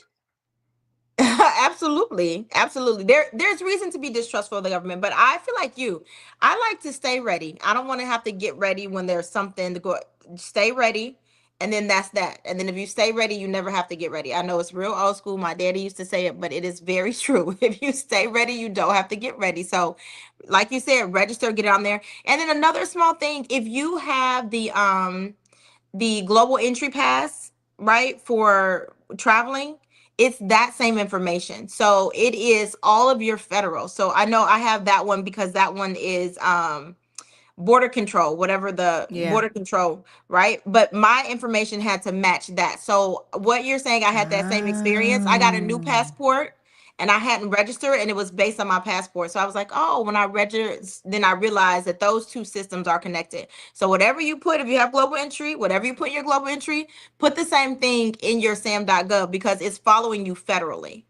Absolutely. Absolutely. There's reason to be distrustful of the government, but I feel like you. I like to stay ready. I don't want to have to get ready when there's something to go. Stay ready. And then that's that. And then if you stay ready, you never have to get ready. I know it's real old school. My daddy used to say it, but it is very true. If you stay ready, you don't have to get ready. So, like you said, register, get on there. And then another small thing, if you have the global entry pass, right, for traveling, it's that same information. So it is all of your federal. So I know I have that one because that one is border control, whatever the Yeah. border control, right? But my information had to match that. So what you're saying, I had that same experience. I got a new Oh. passport and I hadn't registered and it was based on my passport. So I was like, oh, when I registered, then I realized that those two systems are connected. So whatever you put, if you have global entry, whatever you put in your global entry, put the same thing in your sam.gov because it's following you federally.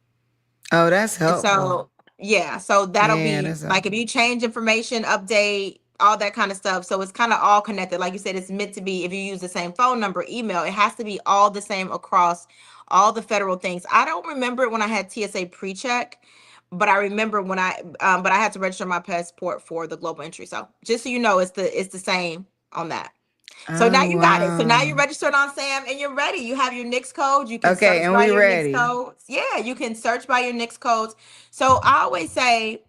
Oh, that's And helpful. so, yeah, so that'll Yeah, be that's like if helpful. you change information, update, all that kind of stuff. So it's kind of all connected. Like you said, it's meant to be if you use the same phone number, email, it has to be all the same across all the federal things. I don't remember it when I had TSA pre-check, but I remember when but I had to register my passport for the global entry. So just so you know, it's the same on that. So now Oh, you got it. So now you're wow. registered on SAM and you're ready. You have your NICS code. You can Okay, search and by we your NICS ready. codes. Yeah, you can search by your NICS codes. So I always say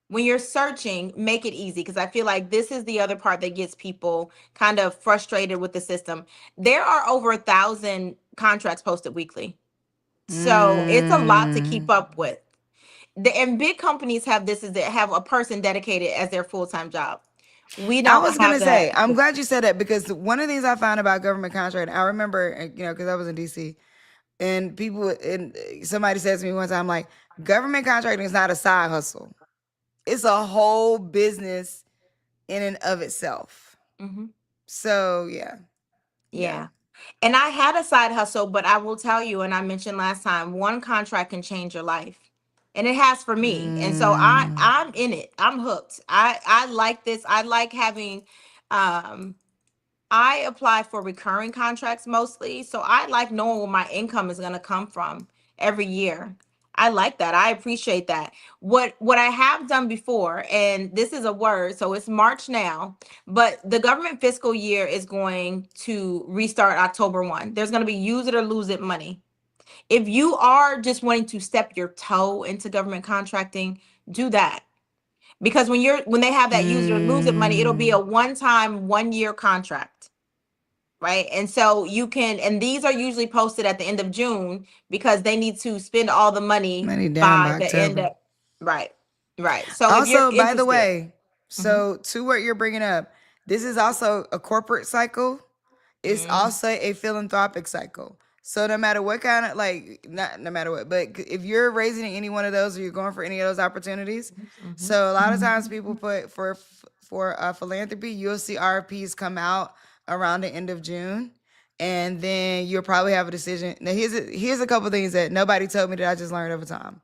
when you're searching, make it easy because I feel like this is the other part that gets people kind of frustrated with the system. There are over 1,000 contracts posted weekly. So it's a lot to keep Mm. up with. And big companies have this is that have a person dedicated as their full-time job. We I don't was have gonna say, that. I'm glad you said that because one of the things I found about government contracting, I remember, because I was in DC, and somebody said to me one time, like, government contracting is not a side hustle; it's a whole business in and of itself. Mhm. So yeah, yeah. Yeah. And I had a side hustle, but I will tell you, and I mentioned last time, one contract can change your life. And it has for me. And so Mm. I'm in it. I'm hooked. I like this. I like having um I apply for recurring contracts mostly. So I like knowing where my income is going to come from every year. I like that. I appreciate that. What I have done before, and this is a word, so it's March now, but the government fiscal year is going to restart October 1. There's going to be use it or lose it money. If you are just wanting to step your toe into government contracting, do that. Because when they have that use it or lose it money, it'll be a Mm. one-time 1-year contract, right? And so you can, and these are usually posted at the end of June because they need to spend all the money Money down by by the end October. of, right, right. So if you're Also, by the interested, way, mhm, so to what you're bringing up, this is also a corporate cycle. It's mhm, also a philanthropic cycle. So no matter what kind of like, not no matter what, but if you're raising any one of those or you're going for any of those opportunities, mhm, so a lot of times people put for philanthropy, you'll see RFPs come out around the end of June, and then you'll probably have a decision. Now here's a couple things that nobody told me that I just learned over time.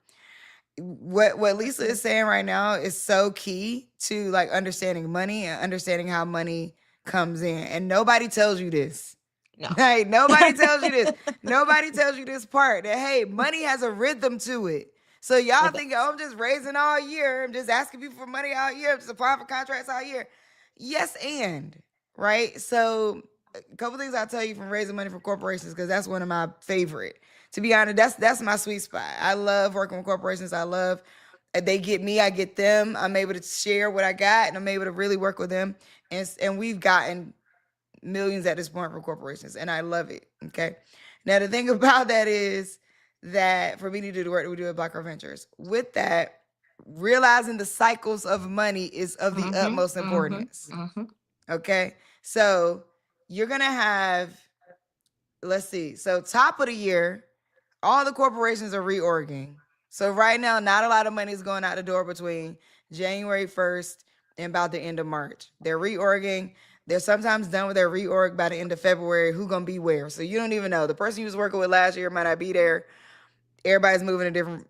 What Lisa is saying right now is so key to like understanding money and understanding how money comes in, and nobody tells you this. no, Like nobody tells you this. Nobody tells you this part that hey, money has a rhythm to it. So y'all it think, does. oh, I'm just raising all year. I'm just asking people for money all year. I'm just applying for contracts all year. Yes, and right. So a couple things I'll tell you from raising money for corporations because that's one of my favorite. To be honest, that's my sweet spot. I love working with corporations. I love they get me, I get them. I'm able to share what I got, and I'm able to really work with them. And we've gotten millions at this point for corporations, and I love it. Okay. Now the thing about that is that for me to do the work that we do at Black Girl Ventures, with that, realizing the cycles of money is of the Mhm, utmost mhm, importance. mhm, Okay. So you're gonna have, let's see, so top of the year, all the corporations are reorging. So right now, not a lot of money is going out the door between January 1st and about the end of March. They're reorging. They're sometimes done with their reorg by the end of February. Who gonna be where? So you don't even know. The person you was working with last year might not be there. Everybody's moving to different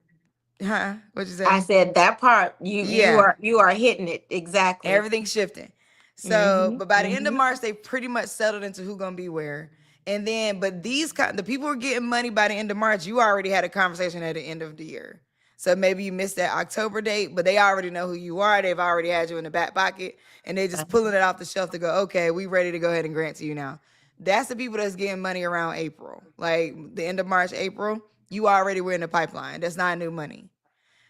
Huh? What'd you I say? said that part. Yeah. You are hitting it exactly. Everything's shifting. So, Mm-hmm. but by the end of Mm-hmm. March, they pretty much settled into who gonna be where. And then, but the people who are getting money by the end of March, you already had a conversation at the end of the year. So maybe you missed that October date, but they already know who you are. They've already had you in the back pocket, and they just pulling it off the shelf to go, okay, we ready to go ahead and grant to you now. That's the people that's getting money around April, like the end of March, April. You already were in the pipeline. That's not new money.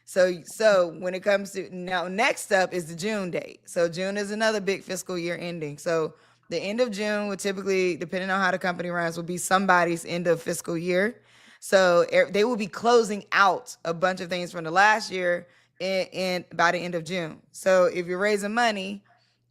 So when it comes to now, next up is the June date. So June is another big fiscal year ending. So the end of June would typically, depending on how the company runs, will be somebody's end of fiscal year. So they will be closing out a bunch of things from the last year in by the end of June. So if you're raising money,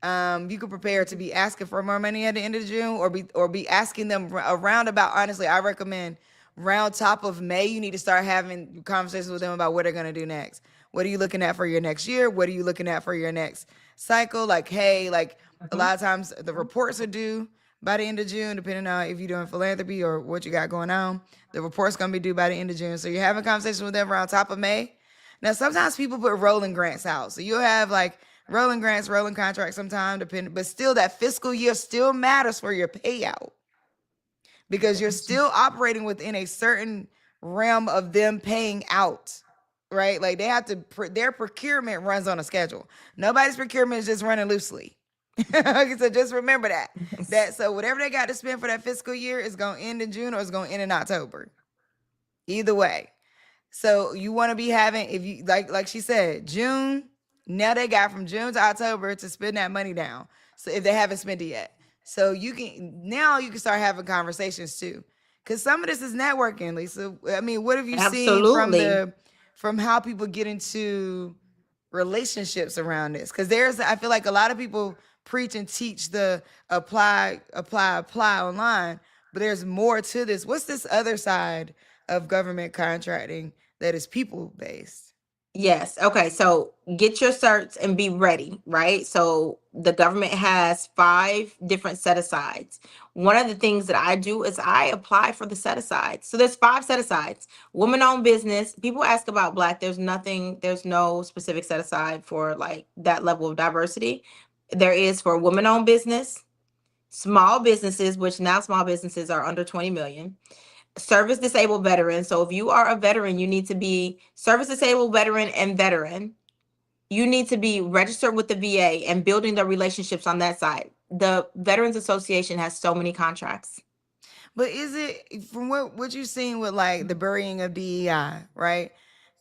you could prepare to be asking for more money at the end of June, or be asking them around about. Honestly, I recommend round top of May, you need to start having conversations with them about what they're going to do next. What are you looking at for your next year? What are you looking at for your next cycle? Like, hey, like a lot of times the reports are due by the end of June, depending on if you're doing philanthropy or what you got going on. The report's going to be due by the end of June. So you're having conversations with them around top of May. Now, sometimes people put rolling grants out. So you'll have like rolling grants, rolling contracts sometime, depending, but still that fiscal year still matters for your payout, because you're still operating within a certain realm of them paying out, right? Like they have to, their procurement runs on a schedule. Nobody's procurement is just running loosely. So just remember that so whatever they got to spend for that fiscal year is going to end in June or it's going to end in October. Either way. So you want to be having, if you like she said, June, now they got from June to October to spend that money down. So if they haven't spent it yet. So you can start having conversations too. Cause some of this is networking, Lisa. I mean, what have you seen Absolutely. from how people get into relationships around this? Cause I feel like a lot of people preach and teach the apply online, but there's more to this. What's this other side of government contracting that is people based? Yes. Okay. So get your certs and be ready, right? So the government has 5 different set asides. One of the things that I do is I apply for the set asides. So there's 5 set asides. Woman owned business. People ask about Black. There's no specific set aside for like that level of diversity. There is for woman owned business, small businesses, which now small businesses are under 20 million. Service disabled veteran. So if you are a veteran, you need to be service disabled veteran and veteran. You need to be registered with the VA and building the relationships on that side. The Veterans Association has so many contracts. But is it from what you've seen with like the burying of DEI, right?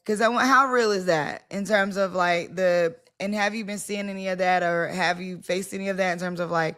Because how real is that in terms of like and have you been seeing any of that, or have you faced any of that in terms of like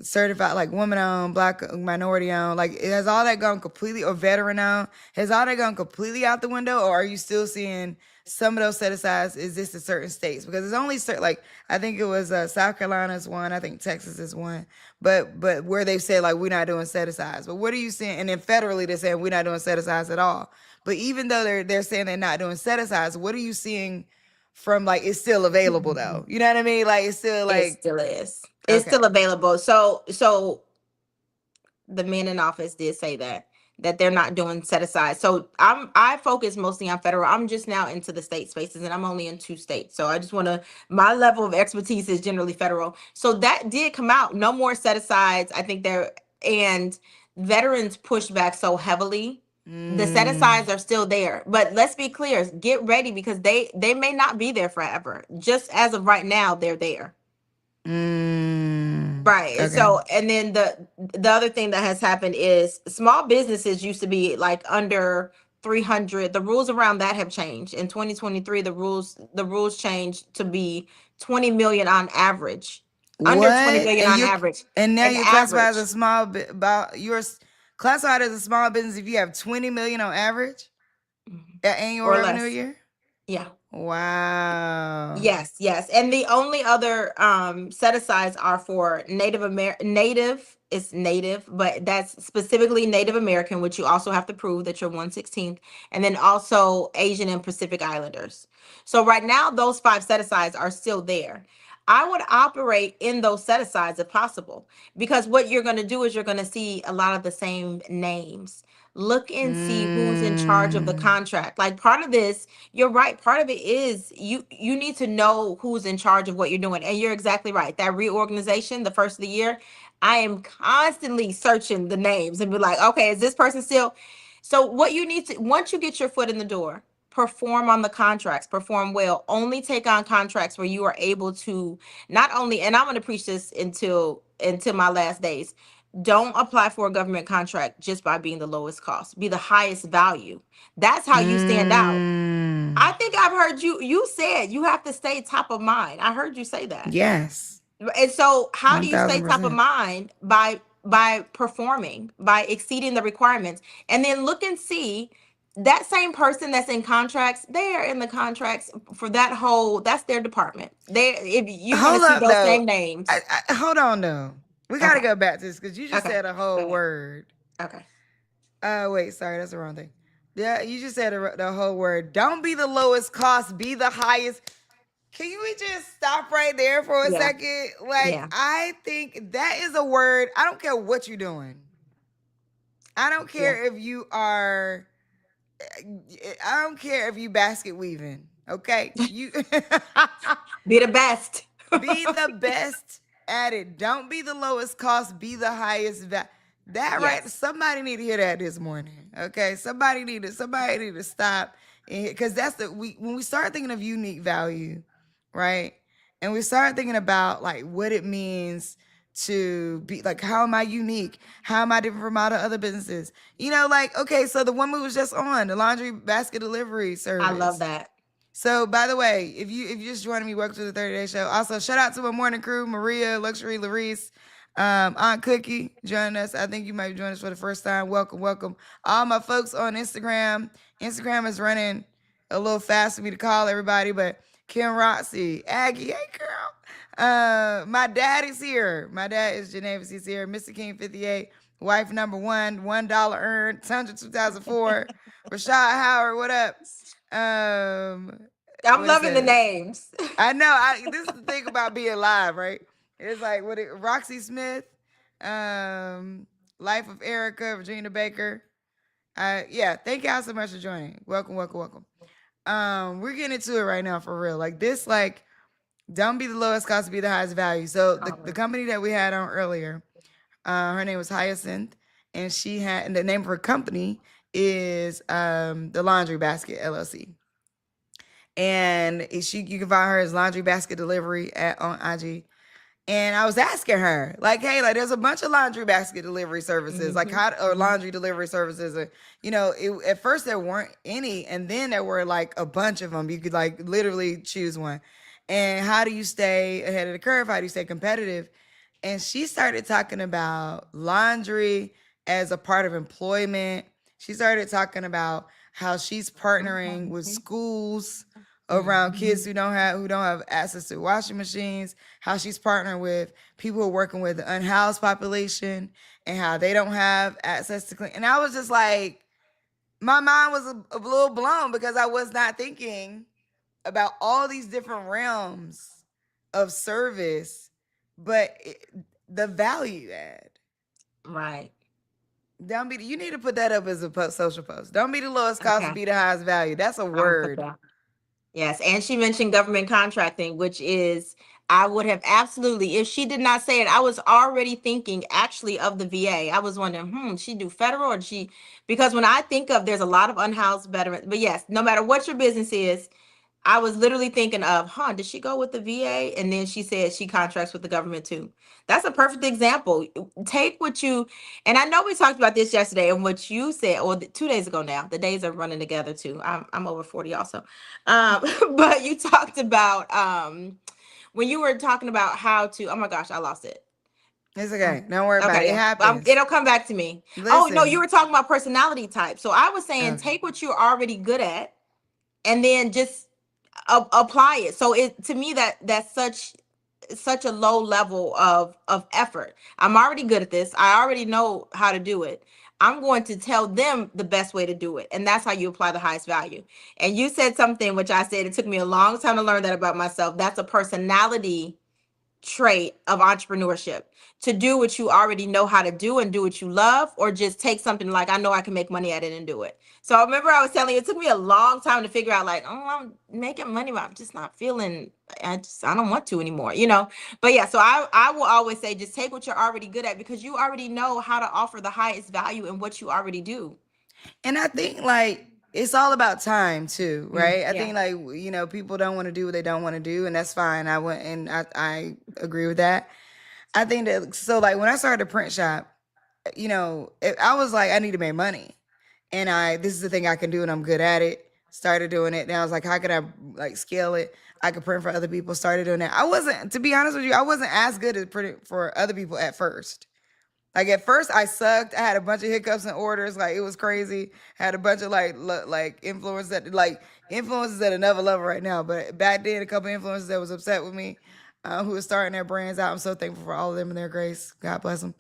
certified, like woman owned, Black, minority owned, like has all that gone completely, or veteran owned, has all that gone completely out the window, or are you still seeing some of those set asides exist in certain states? Because it's only certain, like I think it was South Carolina is one, I think Texas is one, but where they've said like we're not doing set asides. But what are you seeing? And then federally they're saying we're not doing set asides at all. But even though they're saying they're not doing set asides, what are you seeing from like it's still available though? You know what I mean? Like it's still like It still is. It's okay. still available. So the men in office did say that they're not doing set aside. So I focus mostly on federal. I'm just now into the state spaces, and I'm only in 2 states. So I just want to, my level of expertise is generally federal. So that did come out. No more set asides. I think and veterans pushed back so heavily. The set asides are still there, but let's be clear, get ready, because they may not be there forever. Just as of right now, they're there. Right. Okay. So, and then the other thing that has happened is small businesses used to be like under 300. The rules around that have changed. In 2023, the rules changed to be 20 million on average. Under 20 million on average. And now An you're classified as a average. small you're classified as a small business if you have 20 million on average annual Or revenue a less. year. Yeah. Wow. Yes, yes. And the only other set asides are for native is native, but that's specifically Native American, which you also have to prove that you're 1/16th, and then also Asian and Pacific Islanders. So right now, those 5 set asides are still there. I would operate in those set asides if possible, because what you're going to do is you're going to see a lot of the same names. Look and see who's in charge of the Mm. contract. Like, part of this, you're right. Part of it is you need to know who's in charge of what you're doing. And you're exactly right. That reorganization, the first of the year, I am constantly searching the names and be like, okay, is this person still? So what you need to, once you get your foot in the door, perform on the contracts, perform well. Only take on contracts where you are able to not only, and I'm going to preach this until my last days. Don't apply for a government contract just by being the lowest cost. Be the highest value. That's how you stand out. Mm. I think I've heard you said you have to stay top of mind. I heard you say that. Yes. And so how do you stay top of 1000%. mind? By performing, by exceeding the requirements. And then look and see that same person that's in contracts, they are in the contracts for that whole, that's their department. They, if you're going Hold to see up, those though. same names. Hold on, though. We got to Okay. go back to this because you just Okay. said a Go whole ahead. word. Okay. Wait, sorry, that's the wrong thing. Yeah, you just said the whole word. Don't be the lowest cost, be the highest. Can we just stop right there for a Yeah. second? Like, Yeah. I think that is a word. I don't care what you're doing. I don't care if you are. I don't care if you basket weaving. Okay, you Be the best. be the best at it. Don't be the lowest cost. Be the highest value. That right? Yes. Somebody need to hear that this morning. Okay, somebody need to stop, because that's when we start thinking of unique value, right? And we start thinking about like what it means to be like, how am I unique? How am I different from all the other businesses? You know, like, okay, so the one we was just on, the laundry basket delivery service. I love that. So, by the way, if you're just joining me, welcome to the 30 Day Show. Also, shout out to my morning crew, Maria, Luxury, Larice, Aunt Cookie joining us. I think you might be joining us for the first time. Welcome, welcome. All my folks on Instagram. Instagram is running a little fast for me to call everybody, but Kim Roxy, Aggie, hey girl. My dad is here. My dad is Genevis. He's here. Mr. King 58, wife number one, $1 earned, Tundra 2004. Rashad Howard, what up? I'm what it loving the says. names. I know. This is the thing about being live, right? It's like Roxy Smith, Life of Erica, Virginia Baker. Yeah, thank y'all so much for joining. Welcome, welcome, welcome. We're getting into it right now for real. Like this, like, don't be the lowest cost, be the highest value. So the company that we had on earlier, her name was Hyacinth, and she had, and the name of her company is the Laundry Basket LLC. And you can find her as Laundry Basket Delivery on IG. And I was asking her, like, hey, like, there's a bunch of laundry basket delivery services, like or laundry delivery services. Or, you know, at first there weren't any, and then there were like a bunch of them. You could like literally choose one. And how do you stay ahead of the curve? How do you stay competitive? And she started talking about laundry as a part of employment. She started talking about how she's partnering with schools around kids who don't have access to washing machines, how she's partnering with people who are working with the unhoused population and how they don't have access to clean. And I was just like, my mind was a little blown because I was not thinking about all these different realms of service, but the value add. Right. Don't be. You need to put that up as a social post. Don't be the lowest cost, Okay. be the highest value. That's a word. Yes, and she mentioned government contracting, which is, I would have absolutely, if she did not say it, I was already thinking actually of the VA. I was wondering, she do federal or she, because when I think of, there's a lot of unhoused veterans, but yes, no matter what your business is, I was literally thinking of, did she go with the VA? And then she said she contracts with the government too. That's a perfect example. Take what you, and I know we talked about this yesterday and what you said, or 2 days ago now, the days are running together too. I'm over 40 also. But you talked about, when you were talking about how to, oh my gosh, I lost it. It's okay. Don't worry about it. It happens. It'll come back to me. Oh, no, you were talking about personality type. So I was saying, take what you're already good at and then just apply it. So to me, that's such a low level of effort. I'm already good at this. I already know how to do it. I'm going to tell them the best way to do it. And that's how you apply the highest value. And you said something, which I said, it took me a long time to learn that about myself. That's a personality trait of entrepreneurship, to do what you already know how to do and do what you love, or just take something like, I know I can make money at it and do it. So I remember I was telling you, it took me a long time to figure out, like, oh, I'm making money, but I'm just not feeling, I don't want to anymore, But yeah, so I will always say, just take what you're already good at, because you already know how to offer the highest value in what you already do. And I think like it's all about time too, right? I Yeah. think like, people don't want to do what they don't want to do, and that's fine. I agree with that. I think that so like when I started a print shop, I was like, I need to make money. And this is the thing I can do and I'm good at it. Started doing it. Then I was like, how can I like scale it? I could print for other people. Started doing that. I wasn't, to be honest with you, I wasn't as good at printing for other people at first. Like at first I sucked. I had a bunch of hiccups and orders. Like it was crazy. Had a bunch of like influencers at another level right now. But back then, a couple influencers that was upset with me, who was starting their brands out. I'm so thankful for all of them and their grace. God bless them.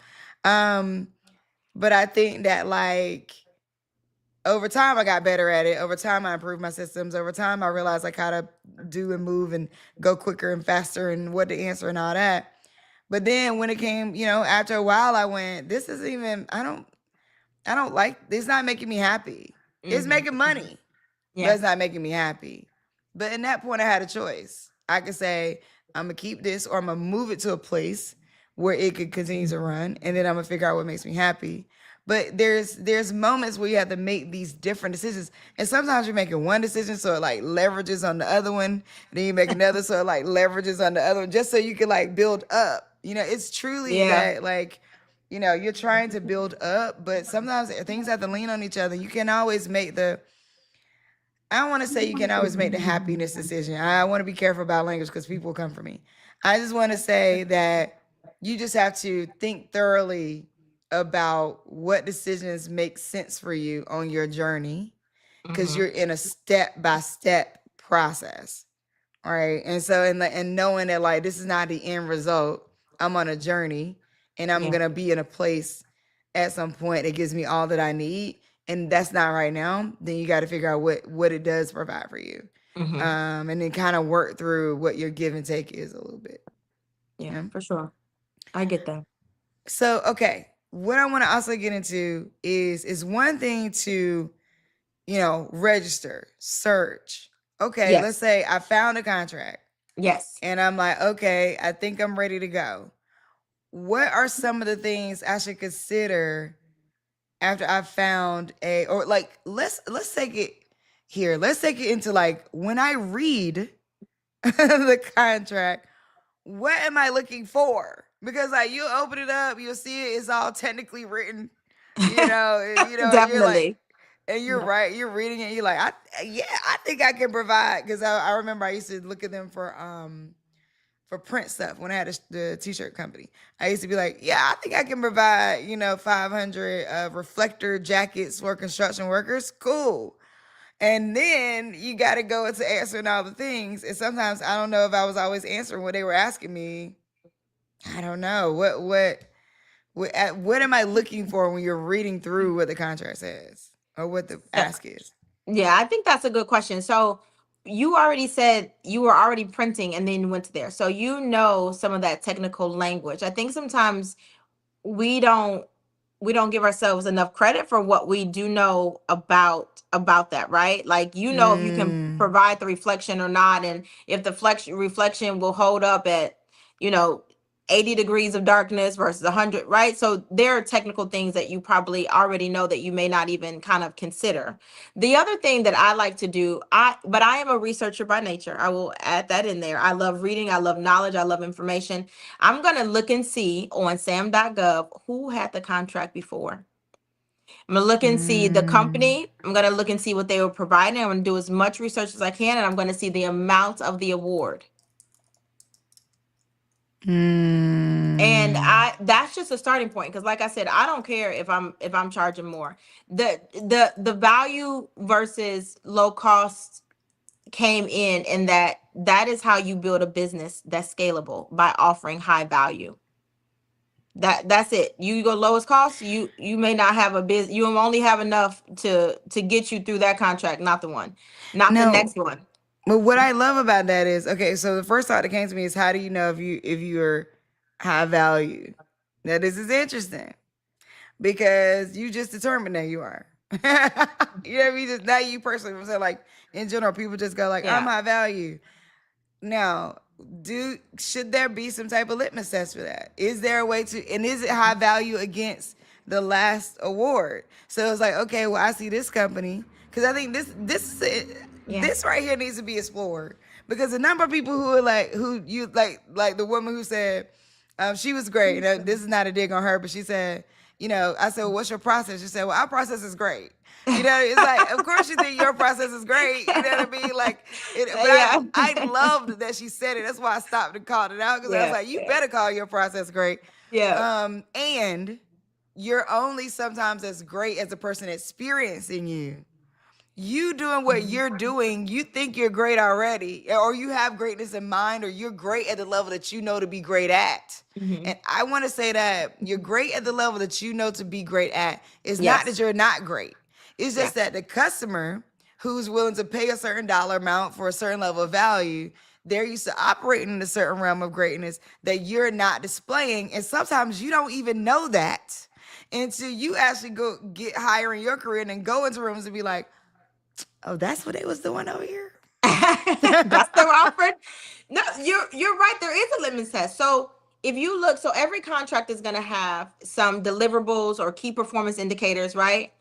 But I think that like over time I got better at it. Over time I improved my systems. Over time I realized like how to do and move and go quicker and faster and what to answer and all that. But then when it came, after a while I went, this isn't even I don't like it's not making me happy. It's making money. But Yeah. it's not making me happy. But in that point I had a choice. I could say, I'm gonna keep this or I'm gonna move it to a place where it could continue to run, and then I'm gonna figure out what makes me happy. But there's moments where you have to make these different decisions, and sometimes you're making one decision so it like leverages on the other one, and then you make another so it like leverages on the other one, just so you can like build up. It's truly Yeah. that like you're trying to build up, but sometimes things have to lean on each other. You can always make I don't want to say you can always make the happiness decision. I want to be careful about language because people come for me. I just want to say that you just have to think thoroughly about what decisions make sense for you on your journey, because you're in a step by step process. All right. And so, and knowing that like this is not the end result, I'm on a journey and I'm Yeah. going to be in a place at some point that gives me all that I need. And that's not right now. Then you got to figure out what it does provide for you. And then kind of work through what your give and take is a little bit. Yeah, for sure. I get that. So, okay. What I want to also get into is one thing to, register, search. Okay, let's Yes. say I found a contract. Yes. And I'm like, okay, I think I'm ready to go. What are some of the things I should consider after I found or like let's take it here. Let's take it into like when I read the contract, what am I looking for? Because like you open it up, you'll see it's all technically written, you're like, Definitely. and you're right, you're reading it, you're like, I think I can provide, because I remember I used to look at them for print stuff when I had the t-shirt company. I used to be like, yeah, I think I can provide, 500 reflector jackets for construction workers. Cool. And then you got to go into answering all the things. And sometimes I don't know if I was always answering what they were asking me. I don't know. What am I looking for when you're reading through what the contract says or what the ask is? Yeah, I think that's a good question. So you already said you were already printing and then went to there. So you know some of that technical language. I think sometimes we don't give ourselves enough credit for what we do know about that, right? Like, if you can provide the reflection or not, and if the reflection will hold up at, 80 degrees of darkness versus 100, right? So there are technical things that you probably already know that you may not even kind of consider. The other thing that I like to do, but I am a researcher by nature. I will add that in there. I love reading, I love knowledge, I love information. I'm going to look and see on sam.gov who had the contract before. I'm going to look and see the company. I'm going to look and see what they were providing. I'm going to do as much research as I can, and I'm going to see the amount of the award. And that's just a starting point, because like I said, I don't care if I'm charging more. The value versus low cost came in that is how you build a business that's scalable, by offering high value. That's it. You go lowest cost, you may not have a business. You only have enough to get you through that contract, not the next one. But what I love about that is, okay, so the first thought that came to me is, how do you know if you're high value? Now this is interesting because you just determined that you are. You know what I mean? Just not you personally. I'm saying, like, in general, people just go like, I'm Yeah. high value. Now, should there be some type of litmus test for that? Is there a way to, and is it high value against the last award? So it's like, okay, well, I see this company, because I think Yeah. this right here needs to be explored, because the number of people who are like, who you like the woman who said, she was great. Now, this is not a dig on her, but she said, I said, well, what's your process? She said, well, our process is great. It's like, of course you think your process is great. You know what I mean? Like, but Yeah. I loved that she said it. That's why I stopped and called it out, because I was Yeah. like, you Yeah. better call your process great. Yeah. And you're only sometimes as great as the person experiencing you. You doing what you're doing, you think you're great already, or you have greatness in mind, or you're great at the level that you know to be great at. Mhm. And I want to say that you're great at the level that you know to be great at. It's not that Yes. you're not great. It's just Yeah. that the customer who's willing to pay a certain dollar amount for a certain level of value, they're used to operating in a certain realm of greatness that you're not displaying. And sometimes you don't even know that until you actually go get higher in your career and then go into rooms and be like, oh, that's what they was doing over here. That's their offer. No, you're right. There is a litmus test. So if you look, so every contract is going to have some deliverables or key performance indicators, right?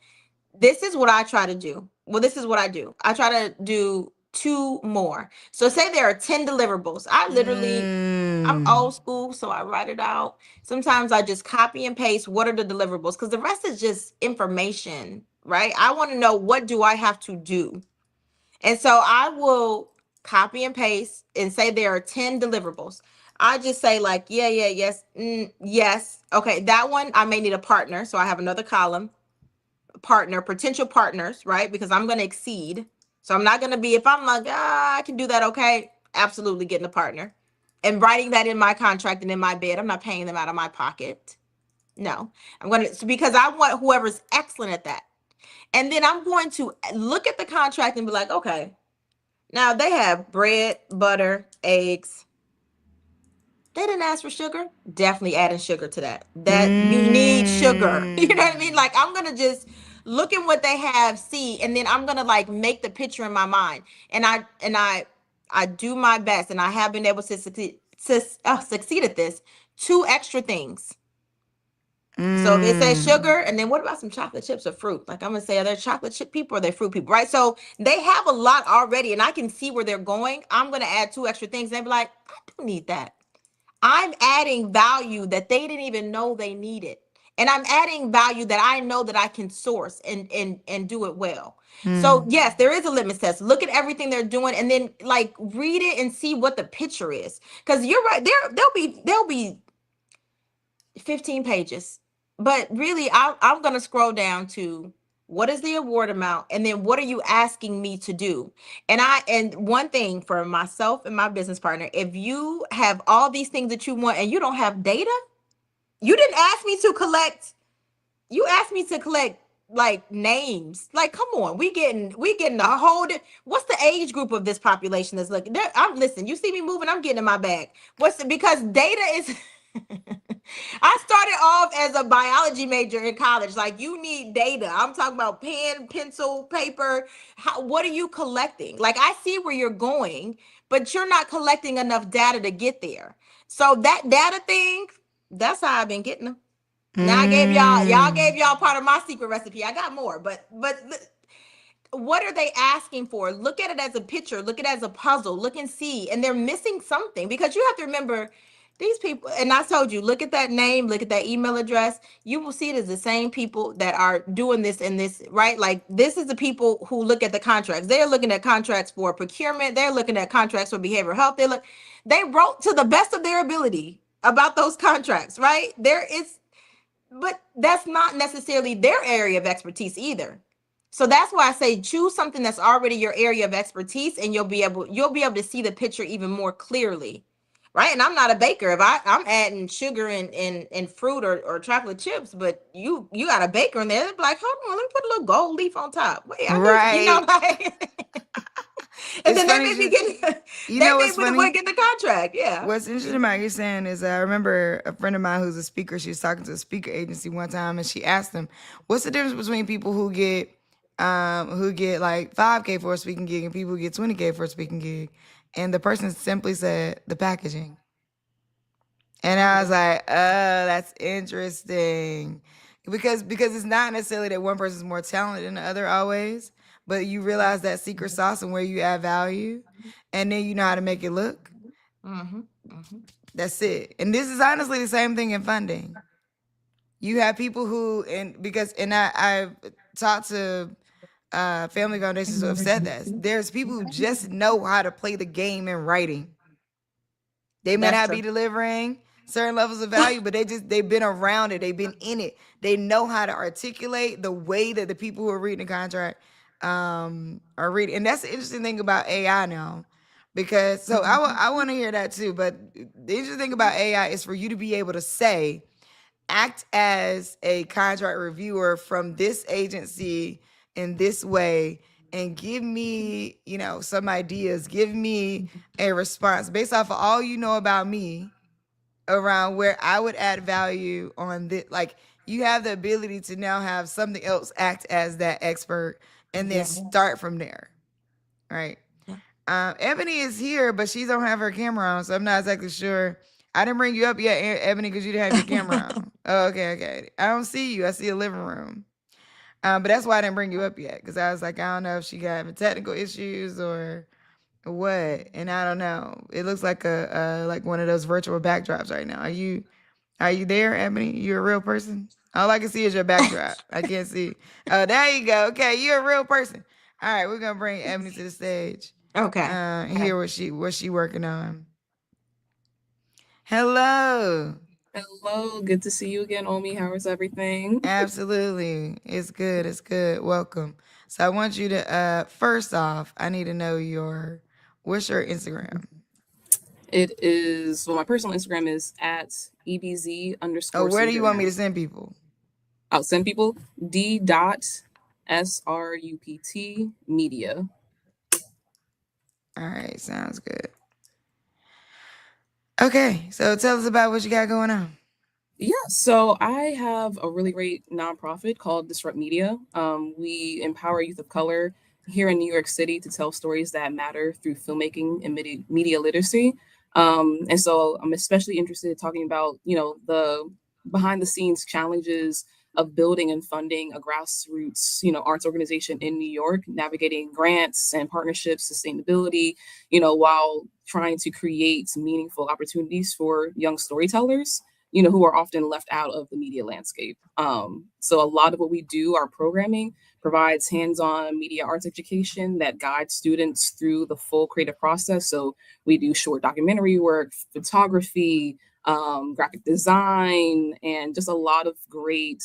This is what I try to do. Well, this is what I do. I try to do 2 more. So say there are 10 deliverables. I'm old school, so I write it out. Sometimes I just copy and paste what are the deliverables, because the rest is just information, right? I want to know, what do I have to do? And so I will copy and paste and say there are 10 deliverables. I just say like, yeah, yes, yes. Okay, that one I may need a partner. So I have another column, partner, potential partners, right? Because I'm going to exceed. So I'm not going to be, if I'm like, I can do that, okay, absolutely getting a partner. And writing that in my contract and in my bid. I'm not paying them out of my pocket. No, I'm going to, because I want whoever's excellent at that. And then I'm going to look at the contract and be like, okay, now they have bread, butter, eggs. They didn't ask for sugar. Definitely adding sugar to that. That you need sugar. You know what I mean? Like, I'm gonna just look at what they have, see, and then I'm gonna like make the picture in my mind. And I do my best, and I have been able to succeed at this. 2 extra things. So if it says sugar, and then what about some chocolate chips or fruit? Like, I'm gonna say, are they chocolate chip people or are they fruit people, right? So they have a lot already, and I can see where they're going. I'm gonna add 2 extra things. And they be like, I don't need that. I'm adding value that they didn't even know they needed. And I'm adding value that I know that I can source and do it well. So yes, there is a litmus test. Look at everything they're doing and then like read it and see what the picture is. Because you're right, there'll be 15 pages. But really, I'm gonna scroll down to, what is the award amount, and then what are you asking me to do? And one thing for myself and my business partner, if you have all these things that you want and you don't have data, you didn't ask me to collect, you asked me to collect like names. Like, come on, we getting a whole what's the age group of this population that's looking there? I'm listen, you see me moving, I'm getting in my bag. Because data is I started off as a biology major in college. Like, you need data. I'm talking about pen, pencil, paper. What are you collecting? Like, I see where you're going, but you're not collecting enough data to get there. So that data thing, that's how I've been getting them. Now I gave y'all gave y'all part of my secret recipe. I got more, but what are they asking for? Look at it as a picture, look at it as a puzzle, look and see. And they're missing something, because you have to remember these people, and I told you, look at that name, look at that email address. You will see it as the same people that are doing this and this, right? Like, this is the people who look at the contracts. They're looking at contracts for procurement. They're looking at contracts for behavioral health. They wrote to the best of their ability about those contracts, right? But that's not necessarily their area of expertise either. So that's why I say choose something that's already your area of expertise, and you'll be able to see the picture even more clearly. Right. And I'm not a baker. If I'm adding sugar and fruit or chocolate chips, but you got a baker in there, they're like, hold on, let me put a little gold leaf on top. Wait, I need, Right. like And It's then they funny. made me get You they know made what's me the funny? one get the contract. Yeah. What's interesting about you saying is I remember a friend of mine who's a speaker. She was talking to a speaker agency one time, and she asked them, "What's the difference between people who get like 5K for a speaking gig and people who get 20K for a speaking gig?" And the person simply said, "The packaging." And Oh, I was yeah. like, "Oh, that's interesting," because it's not necessarily that one person's more talented than the other always, but you realize that secret sauce and where you add value, and then you know how to make it look. Mm-hmm. Mm-hmm. That's it. And this is honestly the same thing in funding. You have people who, I've talked to family foundations who have said that there's people who just know how to play the game in writing. They may That's not true. be delivering certain levels of value, but they've been around it. They've been in it. They know how to articulate the way that the people who are reading the contract are reading. And that's the interesting thing about AI now. Because I want to hear that too. But the interesting thing about AI is for you to be able to say, act as a contract reviewer from this agency in this way and give me, some ideas, give me a response based off of all you know about me around where I would add value on this. Like, you have the ability to now have something else act as that expert and then Yeah. start from there. Right. Yeah. Ebony is here, but she don't have her camera on, so I'm not exactly sure. I didn't bring you up yet, Ebony, because you didn't have your camera on. Oh, okay. I don't see you. I see a living room. But that's why I didn't bring you up yet, because I was like, I don't know if she got having technical issues or what, and I don't know. It looks like like one of those virtual backdrops right now. Are you there, Ebony? You a real person? All I can see is your backdrop. I can't see. Oh, there you go. Okay, you're a real person. All right, we're gonna bring Ebony to the stage. Okay. And hear what she working on. Hello. Hello, good to see you again, Omi. How is everything? Absolutely. It's good. It's good. Welcome. So I want you to first off, I need to know what's your Instagram? It is, well, my personal Instagram is at EBZ Oh, underscore where do you want me to Cinder. send people? I'll send people D.SRUPT media. All right, sounds good. Okay, so tell us about what you got going on. Yeah, so I have a really great nonprofit called Disrupt Media. We empower youth of color here in New York City to tell stories that matter through filmmaking and media literacy. And so I'm especially interested in talking about, the behind the scenes challenges of building and funding a grassroots, arts organization in New York, navigating grants and partnerships, sustainability, while trying to create meaningful opportunities for young storytellers, who are often left out of the media landscape. So a lot of what we do, our programming, provides hands-on media arts education that guides students through the full creative process. So we do short documentary work, photography, graphic design, and just a lot of great,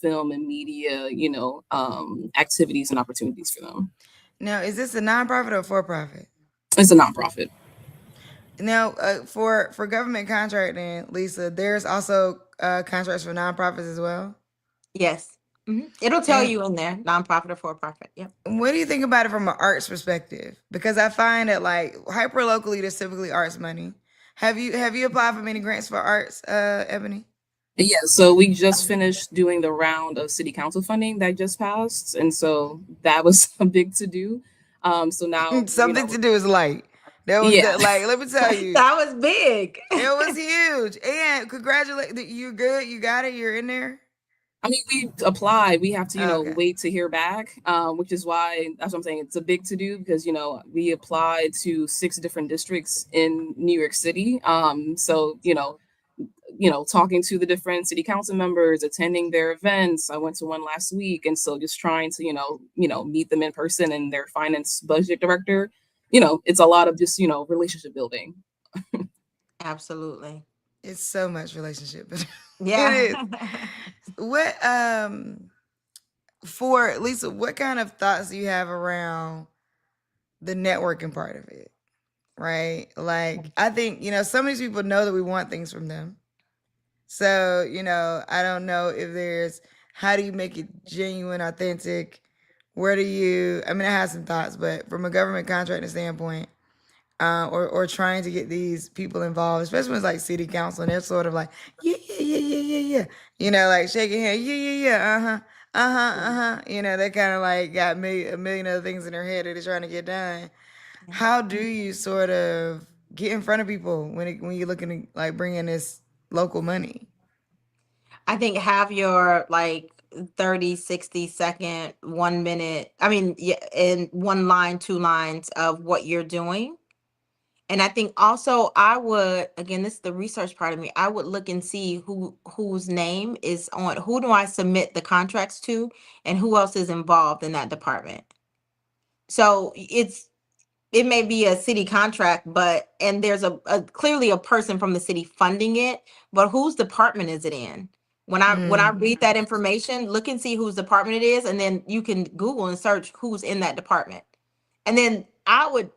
film and media, activities and opportunities for them. Now, is this a nonprofit or for profit? It's a nonprofit. Now, for government contracting, Lisa, there's also contracts for nonprofits as well. Yes. It'll tell And you in there, nonprofit or for profit. Yep. what do you think about it from an arts perspective? Because I find that like hyper locally, there's typically arts money. Have you applied for many grants for arts, Ebony? Yeah, so we just finished doing the round of city council funding that just passed, and so that was a big to do. So now, Something to do is light. That was yeah. like, let me tell you, That was big. it was huge. And congratulate you good. You got it. You're in there. I mean, we applied. We have to, Okay. wait to hear back, which is why that's what I'm saying. It's a big to do because, we applied to 6 different districts in New York City. So, talking to the different city council members, attending their events. I went to one last week. And so just trying to, meet them in person and their finance budget director, it's a lot of just, relationship building. Absolutely. It's so much relationship. Yeah. It is. What for Lisa, what kind of thoughts do you have around the networking part of it? Right? Like, I think, some of these people know that we want things from them. So, I don't know if how do you make it genuine, authentic, where do you? I mean, I have some thoughts, but from a government contracting standpoint, or trying to get these people involved, especially when it's like city council, and they're sort of like, yeah, yeah, yeah, yeah, yeah, yeah, like shaking hands, yeah, yeah, yeah, they kind of like got a million other things in their head that they're trying to get done. How do you sort of get in front of people when you're looking to like bring in this local money? I think have your like 30, 60 second, 1 minute, I mean, yeah, in one line, two lines of what you're doing. And I think also I would, again, this is the research part of me. I would look and see whose name is on, who do I submit the contracts to, and who else is involved in that department. So it may be a city contract, but and there's a clearly a person from the city funding it, but whose department is it in? When I read that information, look and see whose department it is, and then you can Google and search who's in that department. And then I would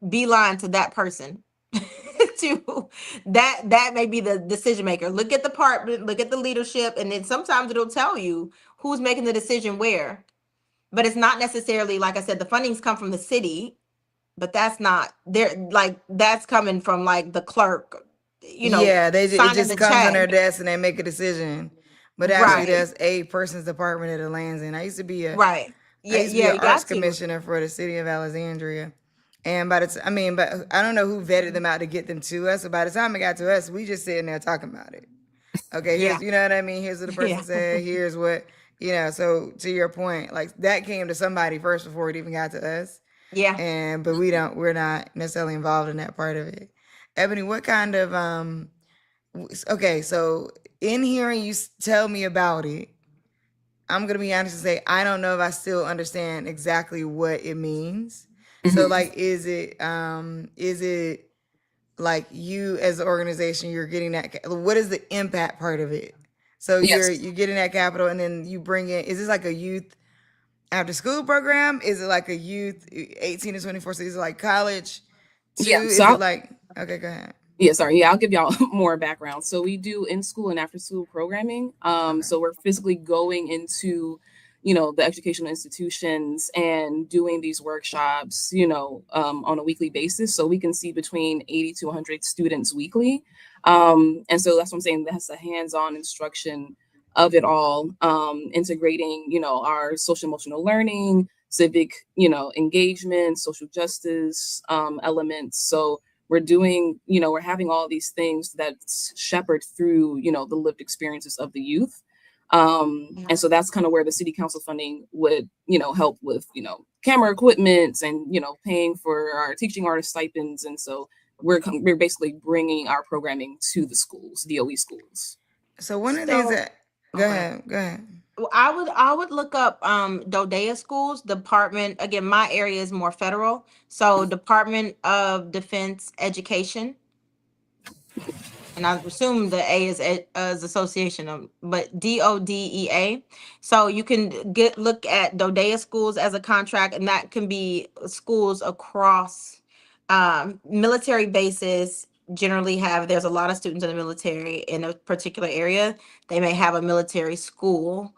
beeline to that person to that may be the decision maker. Look at the department, look at the leadership, and then sometimes it'll tell you who's making the decision where. But it's not necessarily, like I said, the fundings come from the city, but that's not there. Like that's coming from like the clerk, Yeah, it signing just the comes on their check. desk and they make a decision. But actually, Right, there's a person's department that it lands in. right. I Yeah, used to be yeah, an you arts got to. commissioner for the city of Alexandria, and I mean, but I don't know who vetted them out to get them to us. But by the time it got to us, we just sitting there talking about it. Okay, Yeah, you know what I mean. Here's what the person yeah, said. Here's what. So to your point, like that came to somebody first before it even got to us. yeah. But we're not necessarily involved in that part of it. Ebony, what kind of okay, so in hearing you tell me about it, I'm gonna be honest and say I don't know if I still understand exactly what it means. So Mhm. like, is it like you as an organization you're getting that? What is the impact part of it? So Yes. you're getting that capital, and then you bring in. Is this like a youth after school program? Is it like a youth 18 to 24? So is it like college too? Yeah. Is it like okay? Go ahead. Yeah, sorry. Yeah, I'll give y'all more background. So we do in school and after school programming. Okay. So we're physically going into, the educational institutions and doing these workshops, on a weekly basis. So we can see between 80 to 100 students weekly. And so that's what I'm saying. That's a hands-on instruction of it all, integrating, our social emotional learning, civic, engagement, social justice elements. So we're having all these things that shepherd through, the lived experiences of the youth. And so that's kind of where the city council funding would, help with, camera equipment and, paying for our teaching artist stipends. And so we're basically bringing our programming to the schools, DOE schools. So one of the things So that go okay. ahead, go ahead. Well, I would look up Dodea schools department. Again, my area is more federal, so Department of Defense Education, and I assume the A is association of, but DODEA. So you can look at Dodea schools as a contract, and that can be schools across military bases. Generally, there's a lot of students in the military in a particular area. They may have a military school,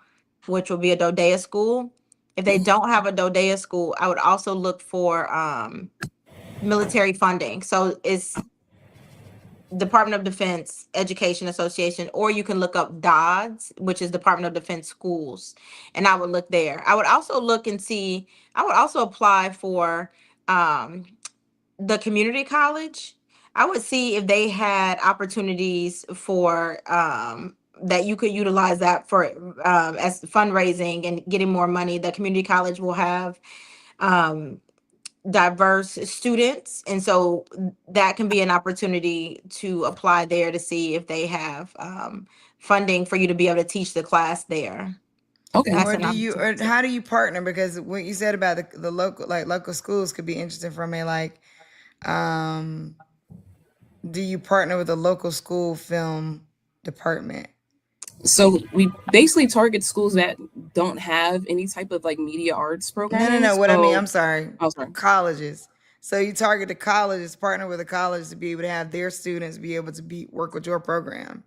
which will be a Dodea school. If they don't have a Dodea school, I would also look for military funding. So it's Department of Defense Education Association, or you can look up DODS, which is Department of Defense Schools, and I would look there. I would also look and see, I would also apply for um, the community college. I would see if they had opportunities for that you could utilize that for as fundraising and getting more money. The community college will have um, diverse students, and so that can be an opportunity to apply there to see if they have funding for you to be able to teach the class there. Okay. That's an Or opportunity. how do you partner? Because what you said about the local schools could be interesting from a like, um, do you partner with a local school film department? So we basically target schools that don't have any type of like media arts No, no, programming. no. What I mean, I'm So, sorry, oh, sorry. colleges. So you target the colleges, partner with the college to be able to have their students be able to work with your program.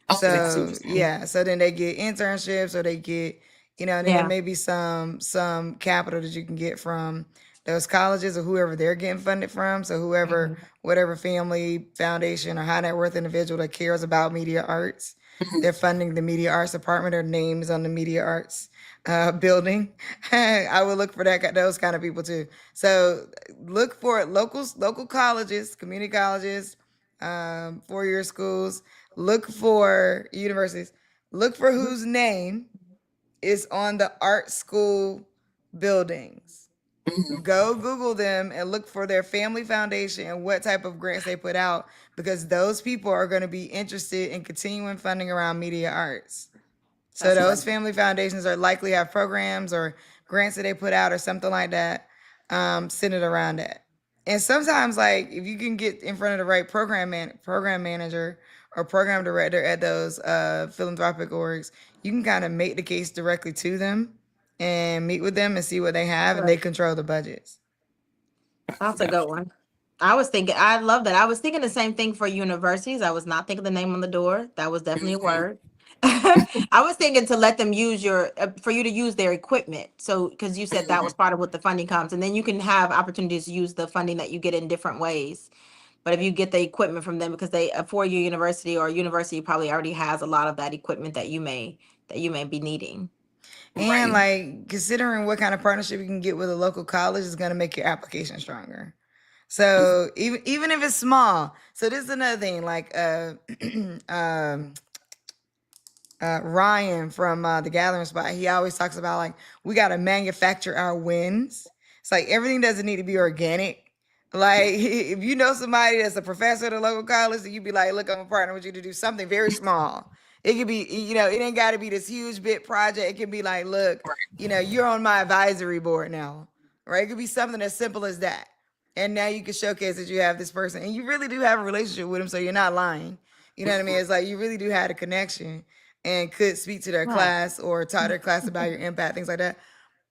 Okay, I see what So you're saying. yeah, so then they get internships or they get and then there Yeah. may be some capital that you can get from those colleges or whoever they're getting funded from. So whoever, whatever family, foundation, or high net worth individual that cares about media arts, they're funding the media arts department. Their names on the media arts building. I would look for those kind of people too. So look for local colleges, community colleges, 4-year schools. Look for universities. Look for whose name is on the art school buildings. Go Google them and look for their family foundation and what type of grants they put out, because those people are going to be interested in continuing funding around media arts. So those family foundations are likely have programs or grants that they put out or something like that, centered around that. And sometimes, like, if you can get in front of the right program manager or program director at those philanthropic orgs, you can kind of make the case directly to them and meet with them and see what they have, and they control the budgets. That's a good one. I love that. I was thinking the same thing for universities. I was not thinking the name on the door. That was definitely a word. I was thinking to let them use for you to use their equipment. So, because you said that was part of what the funding comes, and then you can have opportunities to use the funding that you get in different ways. But if you get the equipment from them, because a 4-year university or a university probably already has a lot of that equipment that you may be needing. And like, considering what kind of partnership you can get with a local college is going to make your application stronger. So even if it's small. So this is another thing, like Ryan from the Gathering Spot, he always talks about, like, we got to manufacture our wins. It's like everything doesn't need to be organic. Like, if you know somebody that's a professor at a local college, then you'd be like, look, I'm a partner with you to do something very small. It could be, it ain't got to be this huge big project. It could be like, look, you're on my advisory board now, right? It could be something as simple as that. And now you can showcase that you have this person and you really do have a relationship with them. So you're not lying. You know what I mean? It's like you really do have a connection and could speak to their class or talk to their class about your impact, things like that.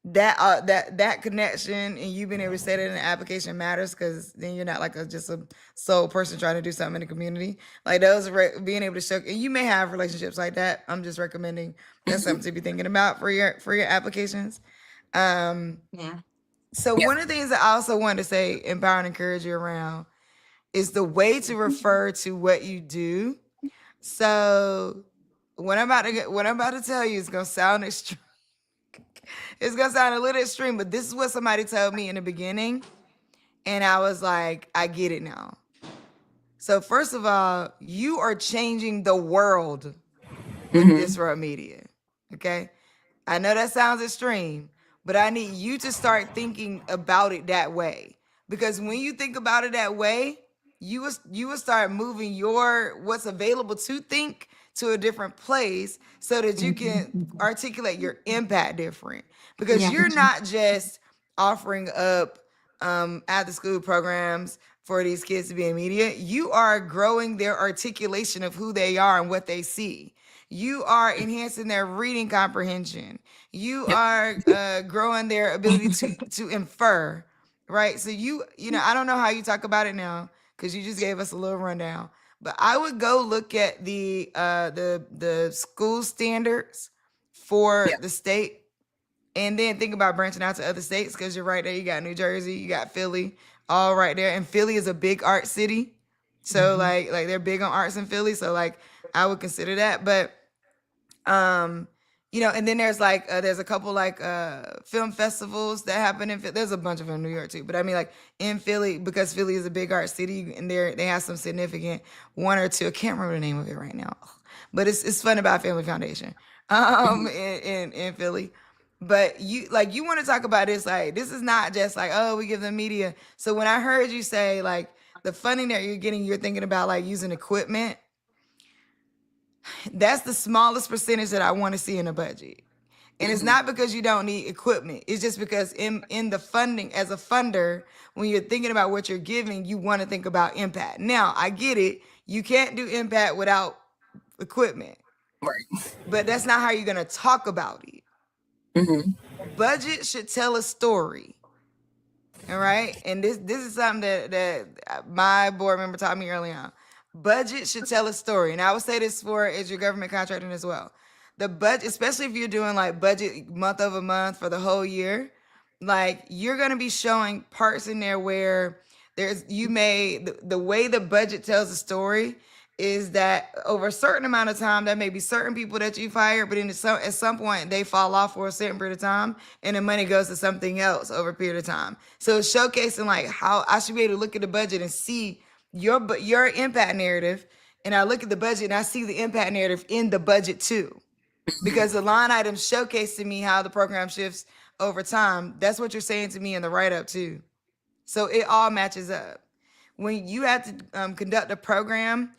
That connection and you being able to say that in the application matters, because then you're not like just a sole person trying to do something in the community. Like those being able to show, and you may have relationships like that. I'm just recommending that's something to be thinking about for your applications. Yeah. So one of the things that I also wanted to say, empower and encourage you around, is the way to refer to what you do. So what I'm about to tell you is gonna sound extreme. It's gonna sound a little extreme, but this is what somebody told me in the beginning, and I was like, I get it now. So first of all, you are changing the world with Disrupt Media. Okay, I know that sounds extreme, but I need you to start thinking about it that way, because when you think about it that way, you will start moving what's available to think to a different place, so that you can articulate your impact different, because you're not just offering up after school programs for these kids to be in media. You are growing their articulation of who they are and what they see. You are enhancing their reading comprehension. You are growing their ability to infer, right? So I don't know how you talk about it now, because you just gave us a little rundown. But I would go look at the school standards for the state, and then think about branching out to other states, because you're right there. You got New Jersey, you got Philly, all right there. And Philly is a big art city. So like they're big on arts in Philly. So like I would consider that. But and then there's there's a couple film festivals that happen in Philly. There's a bunch of them in New York too, but I mean, like in Philly, because Philly is a big art city, and they have some significant, one or two. I can't remember the name of it right now, but it's fun about Family Foundation in Philly. But you want to talk about this, like, this is not just like, oh, we give them media. So when I heard you say like the funding that you're getting, you're thinking about like using equipment. That's the smallest percentage that I want to see in a budget. And it's not because you don't need equipment. It's just because in the funding, as a funder, when you're thinking about what you're giving, you want to think about impact. Now, I get it. You can't do impact without equipment. Right. But that's not how you're going to talk about it. Budget should tell a story. All right? And this is something that my board member taught me early on. Budget should tell a story. And I would say this as your government contracting as well. the budget, especially if you're doing like budget month over month for the whole year, like you're going to be showing parts in there where the way the budget tells a story is that over a certain amount of time, there may be certain people that you fire, but at some point they fall off for a certain period of time, and the money goes to something else over a period of time. So it's showcasing like how I should be able to look at the budget and see your impact narrative, and I look at the budget and I see the impact narrative in the budget too, because the line items showcase to me how the program shifts over time. That's what you're saying to me in the write up too. So it all matches up. When you have to conduct a program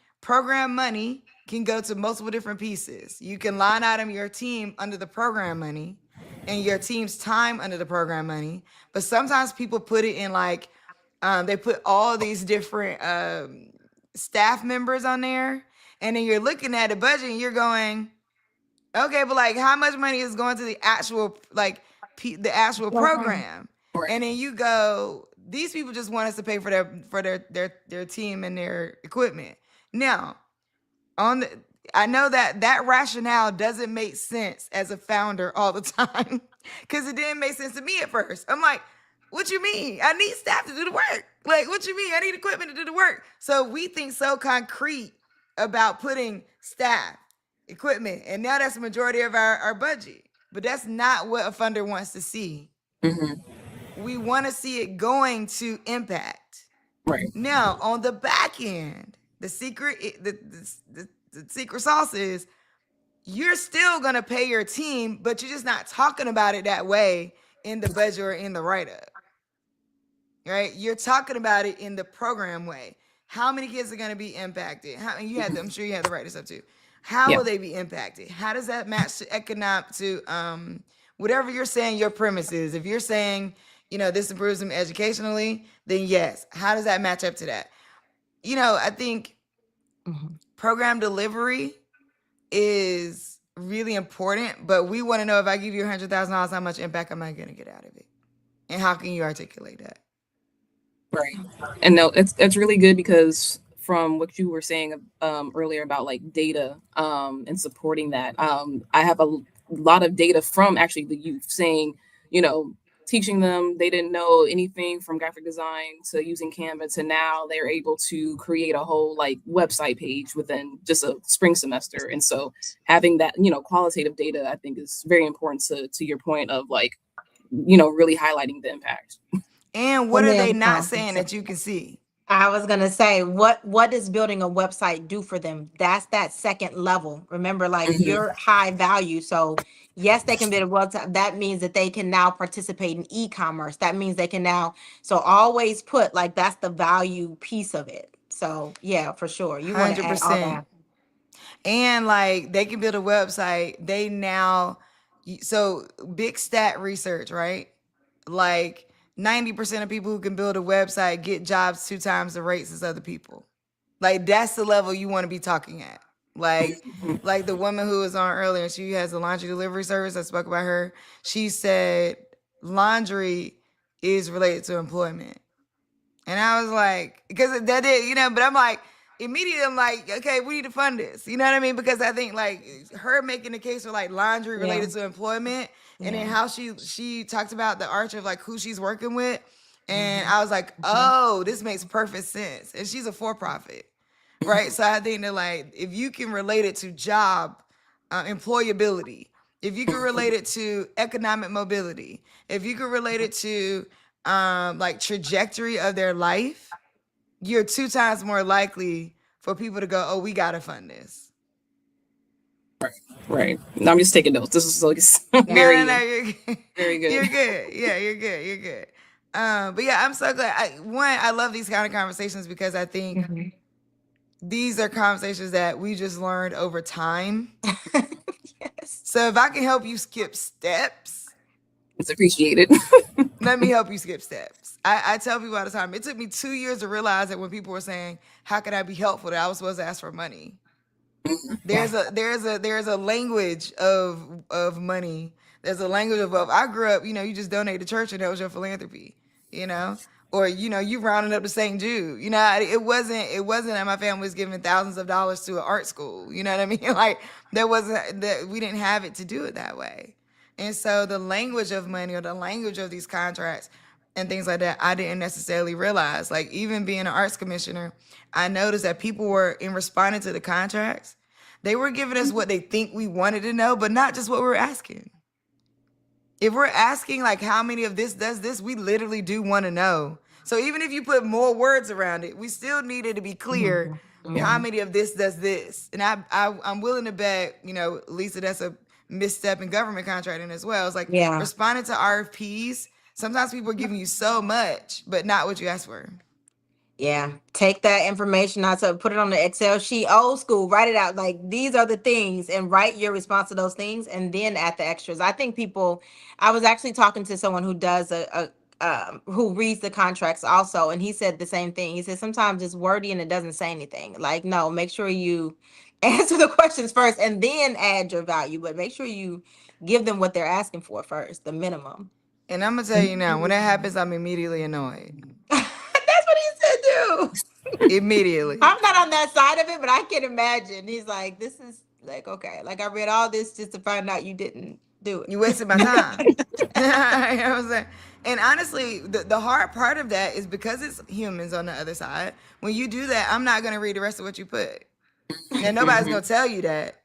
money can go to multiple different pieces. You can line item your team under the program money and your team's time under the program money. But sometimes people put it in like, they put all these different staff members on there. And then you're looking at the budget and you're going, okay, but like how much money is going to the actual, like the actual program? Right. And then you go, these people just want us to pay for their team and their equipment. Now, I know that rationale doesn't make sense as a founder all the time, because it didn't make sense to me at first. I'm like, what you mean? I need staff to do the work. Like, what you mean? I need equipment to do the work. So we think so concrete about putting staff, equipment, and now that's the majority of our budget. But that's not what a funder wants to see. We want to see it going to impact. Right. Now, on the back end, the secret sauce is you're still going to pay your team, but you're just not talking about it that way in the budget or in the write-up, right? You're talking about it in the program way. How many kids are going to be impacted? I'm sure you had to write this up too. How will they be impacted? How does that match to whatever you're saying your premise is? If you're saying, this improves them educationally, then yes. How does that match up to that? I think program delivery is really important, but we want to know, if I give you $100,000, how much impact am I going to get out of it? And how can you articulate that? Right. And no, it's really good, because from what you were saying earlier about like data and supporting that, I have a lot of data from actually the youth saying, teaching them, they didn't know anything from graphic design to using Canva to now they're able to create a whole like website page within just a spring semester. And so having that, qualitative data, I think is very important to your point of like, really highlighting the impact. And what are they not saying that you can see? I was going to say, what does building a website do for them? That's that second level. Remember, like you're high value. So yes, they can build a website. That means that they can now participate in e-commerce. That means they can now, so always put like, that's the value piece of it. So yeah, for sure. You want to add all that. And like they can build a website. So big stat research, right? Like 90% of people who can build a website get jobs 2 times the rates as other people. Like that's the level you want to be talking at. Like the woman who was on earlier, she has a laundry delivery service. I spoke about her. She said laundry is related to employment. And I was like, because that did, but I'm like, immediately I'm like, okay, we need to fund this. You know what I mean? Because I think like her making the case for like laundry related to employment, and then how she talked about the arch of like who she's working with. And I was like, oh, this makes perfect sense. And she's a for-profit, right? So I think that like, if you can relate it to job employability, if you can relate it to economic mobility, if you can relate it to like trajectory of their life, you're 2 times more likely for people to go, oh, we got to fund this. Right. No, I'm just taking notes. This is like very, you're good. Very good. You're good. Yeah, you're good. But yeah, I'm so glad. I love these kind of conversations, because I think these are conversations that we just learned over time. Yes. So if I can help you skip steps, it's appreciated. let me help you skip steps. I tell people all the time, it took me 2 years to realize that when people were saying, how can I be helpful, that I was supposed to ask for money. There's a language of money. There's a language of I grew up, you just donate to church and that was your philanthropy, or you rounding up to St. Jude. It wasn't that my family was giving thousands of dollars to an art school. You know what I mean? Like there wasn't that, we didn't have it to do it that way. And so the language of money, or the language of these contracts and things like that, I didn't necessarily realize. Like even being an arts commissioner, I noticed that people were, in responding to the contracts, they were giving us what they think we wanted to know, but not just what we were asking. If we're asking like how many of this does this, we literally do want to know. So even if you put more words around it, we still need it to be clear how many of this does this. And I'm willing to bet, Lisa, that's a misstep in government contracting as well. It's like Yeah. responding to RFPs. Sometimes people are giving you so much, but not what you asked for. Yeah, take that information out, so put it on the Excel sheet, old school, write it out. Like these are the things, and write your response to those things, and then add the extras. I think people. I was actually talking to someone who does who reads the contracts also, and he said the same thing. He said sometimes it's wordy and it doesn't say anything. Like no, make sure you answer the questions first, and then add your value. But make sure you give them what they're asking for first, the minimum. And I'm gonna tell you now, when that happens, I'm immediately annoyed. That's what he said too. Immediately. I'm not on that side of it, but I can imagine. He's like, this is like, okay, like I read all this just to find out you didn't do it. You wasted my time. You know what I'm saying? And honestly, the hard part of that is because it's humans on the other side. When you do that, I'm not going to read the rest of what you put. And nobody's going to tell you that.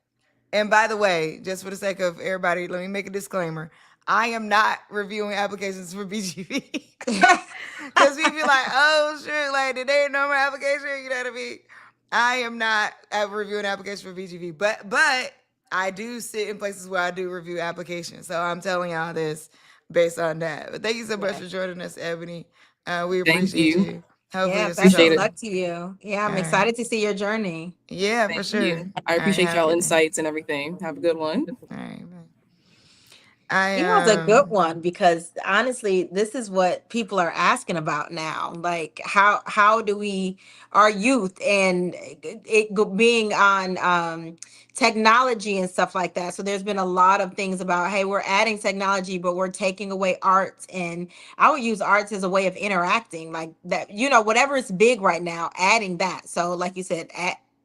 And by the way, just for the sake of everybody, let me make a disclaimer. I am not reviewing applications for BGV. Because people be like, oh, shit, like, did they know my application? You know what I mean? I am not reviewing applications for BGV. But I do sit in places where I do review applications. So I'm telling y'all this based on that. But thank you so much for joining us, Ebony. We appreciate you. Hopefully Yeah, this best Appreciate of it. luck to you. Yeah, I'm All right. excited to see your journey. Yeah, Thank for sure. you. I All right, appreciate have a y'all good day. insights and everything. Have a good one. All right, bye. He has a good one, because honestly, this is what people are asking about now. Like how do we, our youth, and being on technology and stuff like that. So there's been a lot of things about, hey, we're adding technology, but we're taking away arts. And I would use arts as a way of interacting, like that, whatever is big right now, adding that. So like you said,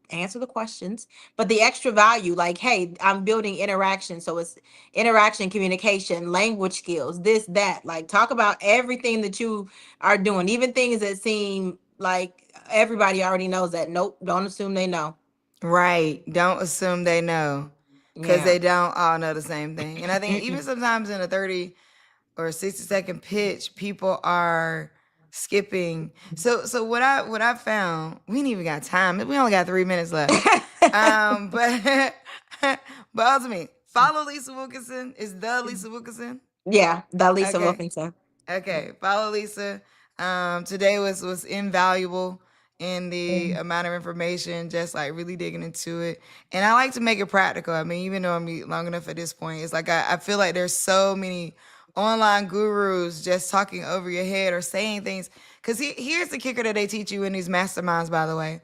answer the questions, but the extra value, like, hey, I'm building interaction. So it's interaction, communication, language skills, this, that. Like, talk about everything that you are doing, even things that seem like everybody already knows that. Nope, don't assume they know. Right. Don't assume they know, because Yeah. they don't all know the same thing. And I think even sometimes in a 30 or 60-second pitch, people are skipping. So what I found, we ain't even got time. We only got 3 minutes left. But but ultimately, follow Lisa Wilkinson. Is the Lisa Wilkinson? Yeah, the Lisa Okay. Wilkinson. Okay, follow Lisa. Today was invaluable in the amount of information, just like really digging into it. And I like to make it practical. I mean, even though I'm long enough at this point, it's like I feel like there's so many online gurus just talking over your head or saying things. Because here's the kicker that they teach you in these masterminds, by the way,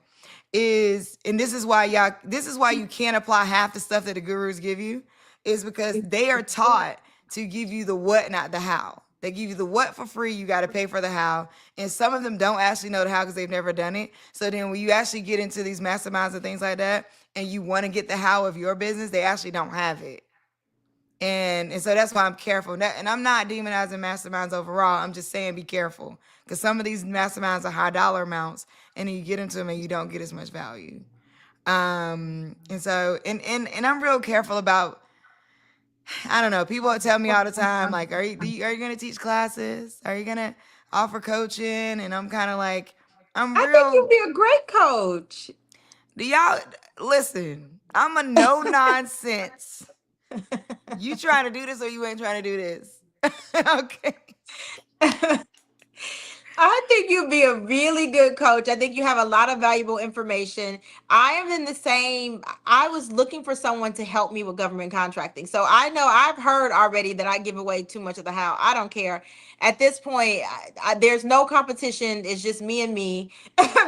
and this is why you can't apply half the stuff that the gurus give you, is because they are taught to give you the what, not the how. They give you the what for free. You got to pay for the how. And some of them don't actually know the how because they've never done it. So then when you actually get into these masterminds and things like that, and you want to get the how of your business, they actually don't have it. And so that's why I'm careful. And I'm not demonizing masterminds overall. I'm just saying be careful, because some of these masterminds are high dollar amounts, and then you get into them and you don't get as much value. And so and I'm real careful about, I don't know, people tell me all the time, like, are you going to teach classes? Are you going to offer coaching? And I'm kind of like, I think you'd be a great coach. Do y'all listen? I'm a no nonsense. You trying to do this or you ain't trying to do this? Okay. I think you'd be a really good coach. I think you have a lot of valuable information. I am in the same, I was looking for someone to help me with government contracting. So I know I've heard already that I give away too much of the how. I don't care. At this point, there's no competition. It's just me and me,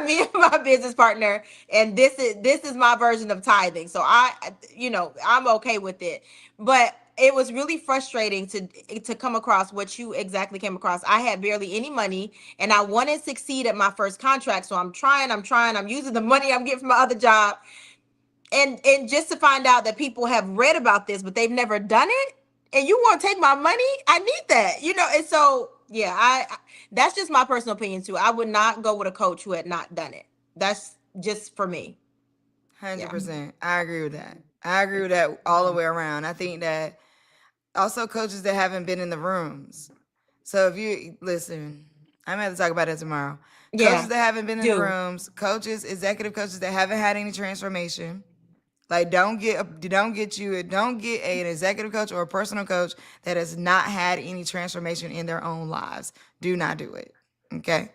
me and my business partner. And this is my version of tithing. So I'm okay with it. But it was really frustrating to come across what you exactly came across. I had barely any money and I wanted to succeed at my first contract. So I'm trying, I'm using the money I'm getting from my other job. And just to find out that people have read about this, but they've never done it, and you want to take my money, I need that, and so yeah, that's just my personal opinion too. I would not go with a coach who had not done it. That's just for me. 100%. I agree with that. I agree with that all the way around. I think that also coaches that haven't been in the rooms. So if you listen, I'm gonna have to talk about it tomorrow. Yeah, Coaches that haven't been in the do. rooms, coaches, executive coaches that haven't had any transformation. Like don't get an executive coach or a personal coach that has not had any transformation in their own lives. Do not do it. Okay.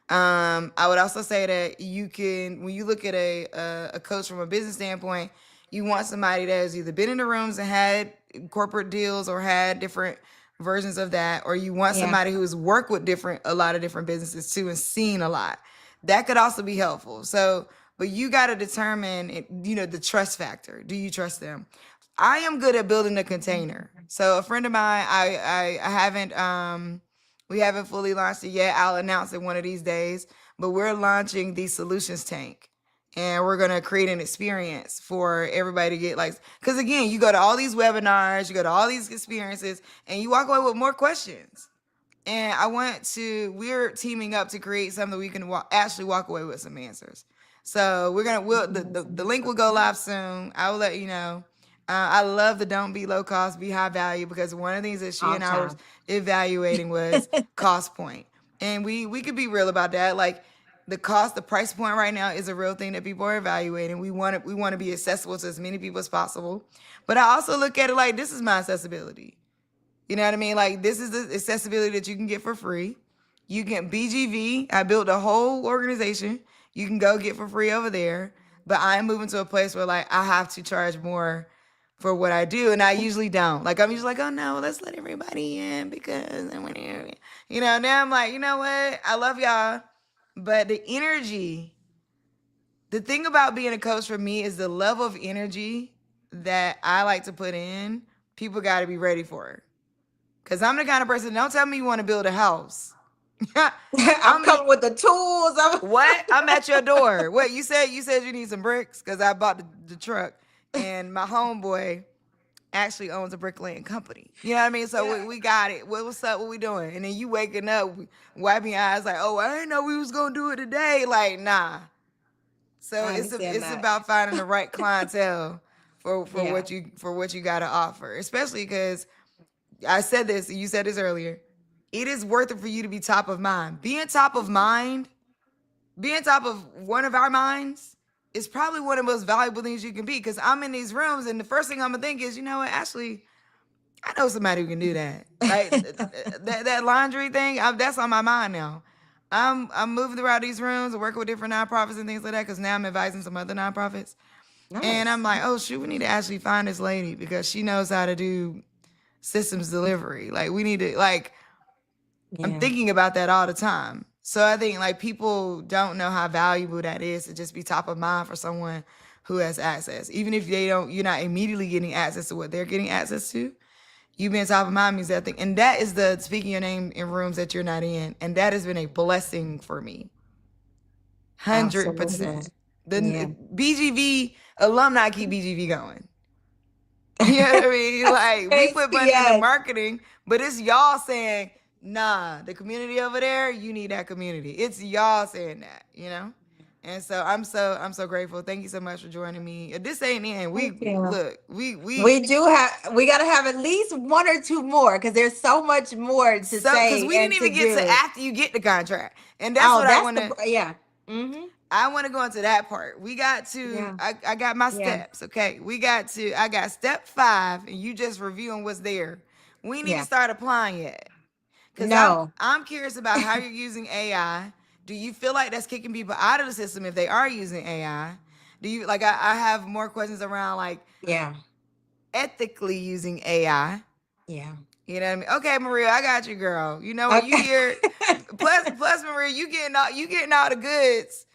I would also say that when you look at a coach from a business standpoint, you want somebody that has either been in the rooms and had corporate deals or had different versions of that, or you want Yeah. somebody who has worked with a lot of different businesses too and seen a lot. That could also be helpful. So, but you got to determine, the trust factor. Do you trust them? I am good at building a container. So a friend of mine, I haven't, we haven't fully launched it yet. I'll announce it one of these days, but we're launching the solutions tank. And we're going to create an experience for everybody to get because again, you go to all these webinars, you go to all these experiences, and you walk away with more questions. And we're teaming up to create something that we can actually walk away with some answers. So the link will go live soon. I will let you know. I love the don't be low cost, be high value, because one of the things that she and I were evaluating was cost point. And we could be real about that. Like the price point right now is a real thing that people are evaluating. We want to be accessible to as many people as possible. But I also look at it like this is my accessibility. You know what I mean? Like this is the accessibility that you can get for free. You can BGV. I built a whole organization. You can go get for free over there. But I'm moving to a place where I have to charge more for what I do, and I usually don't. I'm usually like, oh no, let's let everybody in because I want to, Now I'm like, you know what? I love y'all, but the energy. The thing about being a coach for me is the level of energy that I like to put in. People got to be ready for it. Because I'm the kind of person, don't tell me you want to build a house. I'm coming with the tools. What? I'm at your door. What, you said you need some bricks? Because I bought the truck. And my homeboy actually owns a bricklaying company. You know what I mean? So we got it. What's up? What we doing? And then you waking up, wiping your eyes like, oh, I didn't know we was going to do it today. Like, nah. So it's about finding the right clientele for what you got to offer. Especially because I said this, you said this earlier. It is worth it for you to be top of mind. Being top of one of our minds is probably one of the most valuable things you can be. Because I'm in these rooms and the first thing I'm going to think is, you know what, Ashley, I know somebody who can do that. Like that laundry thing, that's on my mind now. I'm moving throughout these rooms and working with different nonprofits and things like that because now I'm advising some other nonprofits. Nice. And I'm like, oh, shoot, we need to actually find this lady because she knows how to do systems delivery. Like we need to I'm thinking about that all the time. So I think people don't know how valuable that is to just be top of mind for someone who has access. Even if you're not immediately getting access to what they're getting access to. You being top of mind means that thing. And that is the speaking your name in rooms that you're not in. And that has been a blessing for me. 100%. The BGV alumni keep BGV going. You know what I mean? We put money into marketing, but it's y'all saying, nah, the community over there, you need that community. It's y'all saying that, And so I'm so grateful. Thank you so much for joining me. This ain't in. We got to have at least one or two more because there's so much more to say. Because we didn't even get to after you get the contract, and that's what I want to. Mm-hmm. I want to go into that part. We got to. I got my steps. Okay, I got step 5, and you just reviewing what's there. We need to start applying it. Because I'm curious about how you're using AI. Do you feel like that's kicking people out of the system if they are using AI? Do you I have more questions around ethically using AI. Yeah. You know what I mean? Okay, Maria, I got you, girl. You know what you hear? plus, Maria, you getting all the goods.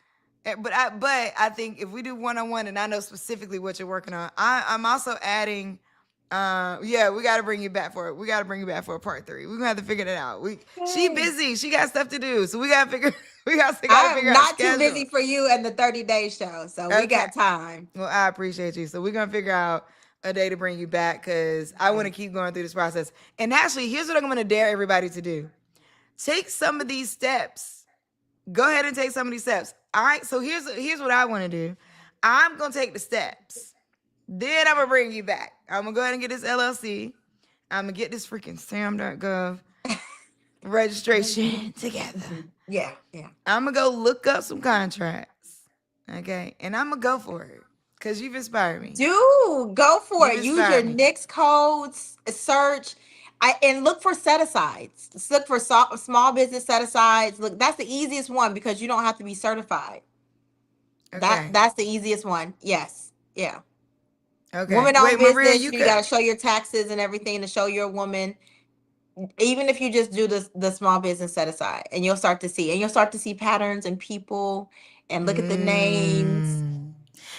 But I think if we do one-on-one, and I know specifically what you're working on, I'm also adding Yeah, we got to bring you back for it. We got to bring you back for a part 3. We're gonna have to figure that out. She Yay. busy. She got stuff to do, so we gotta figure. We got to I'm figure out not too schedule. busy for you and the 30-day show, so we Okay. got time. Well, I appreciate you. So we're gonna figure out a day to bring you back because I want to keep going through this process. And actually, here's what I'm gonna dare everybody to do: take some of these steps. Go ahead and take some of these steps. All right. So here's what I want to do. I'm gonna take the steps. Then I'm gonna bring you back. I'm gonna go ahead and get this LLC. I'm gonna get this freaking SAM.gov registration together. Yeah. I'm gonna go look up some contracts. Okay, and I'm gonna go for it because you've inspired me. Dude, go for You it. Use your inspired me. NICS codes, search, and look for set asides. Just look for small business set asides. Look, that's the easiest one because you don't have to be certified. Okay. That's the easiest one. Yes. Yeah. Okay. Woman-owned Wait, business. Maria, You got to show your taxes and everything to show you're a woman. Even if you just do the small business set aside, and you'll start to see patterns and people, and look at the names.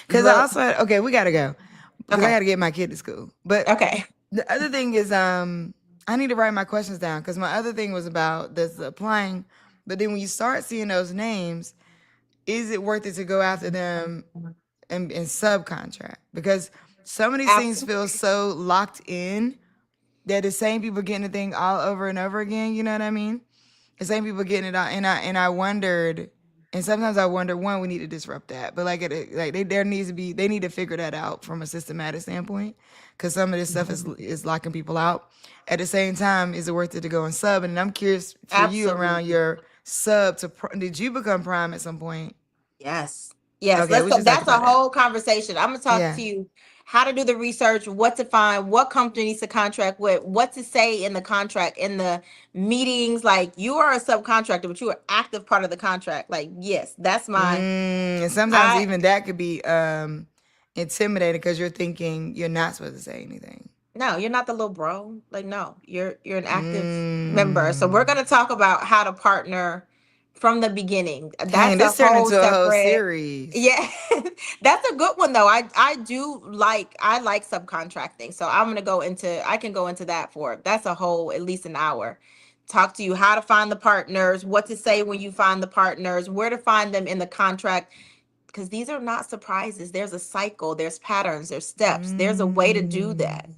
Because I also okay, we gotta go. Because I Okay. gotta get my kid to school. But Okay. the other thing is, I need to write my questions down because my other thing was about this applying. But then when you start seeing those names, is it worth it to go after them and subcontract? Because some of these things feel so locked in that the same people getting the thing all over and over again. You know what I mean? The same people getting it all, and I wondered, and sometimes I wonder, one, we need to disrupt that, but like there needs to be, they need to figure that out from a systematic standpoint, because some of this stuff is locking people out. At the same time, is it worth it to go and sub? And I'm curious for you around your sub to did you become prime at some point? Yes. Okay, we just talked That's a about that. whole conversation. I'm gonna talk Yeah. to you how to do the research, what to find, what company needs to contract with, what to say in the contract, in the meetings. Like, you are a subcontractor, but you are active part of the contract. Like, yes, that's my And sometimes even that could be intimidating because you're thinking you're not supposed to say anything. no, you're not the little bro. Like, no, you're an active member. So we're gonna talk about how to partner from the beginning. Dang, That's this a turned whole into a whole separate. series. Yeah, that's a good one though. I like subcontracting. So I can go into that that's a whole at least an hour. Talk to you how to find the partners, what to say when you find the partners, where to find them in the contract. Because these are not surprises. There's a cycle, there's patterns, there's steps, there's a way to do that.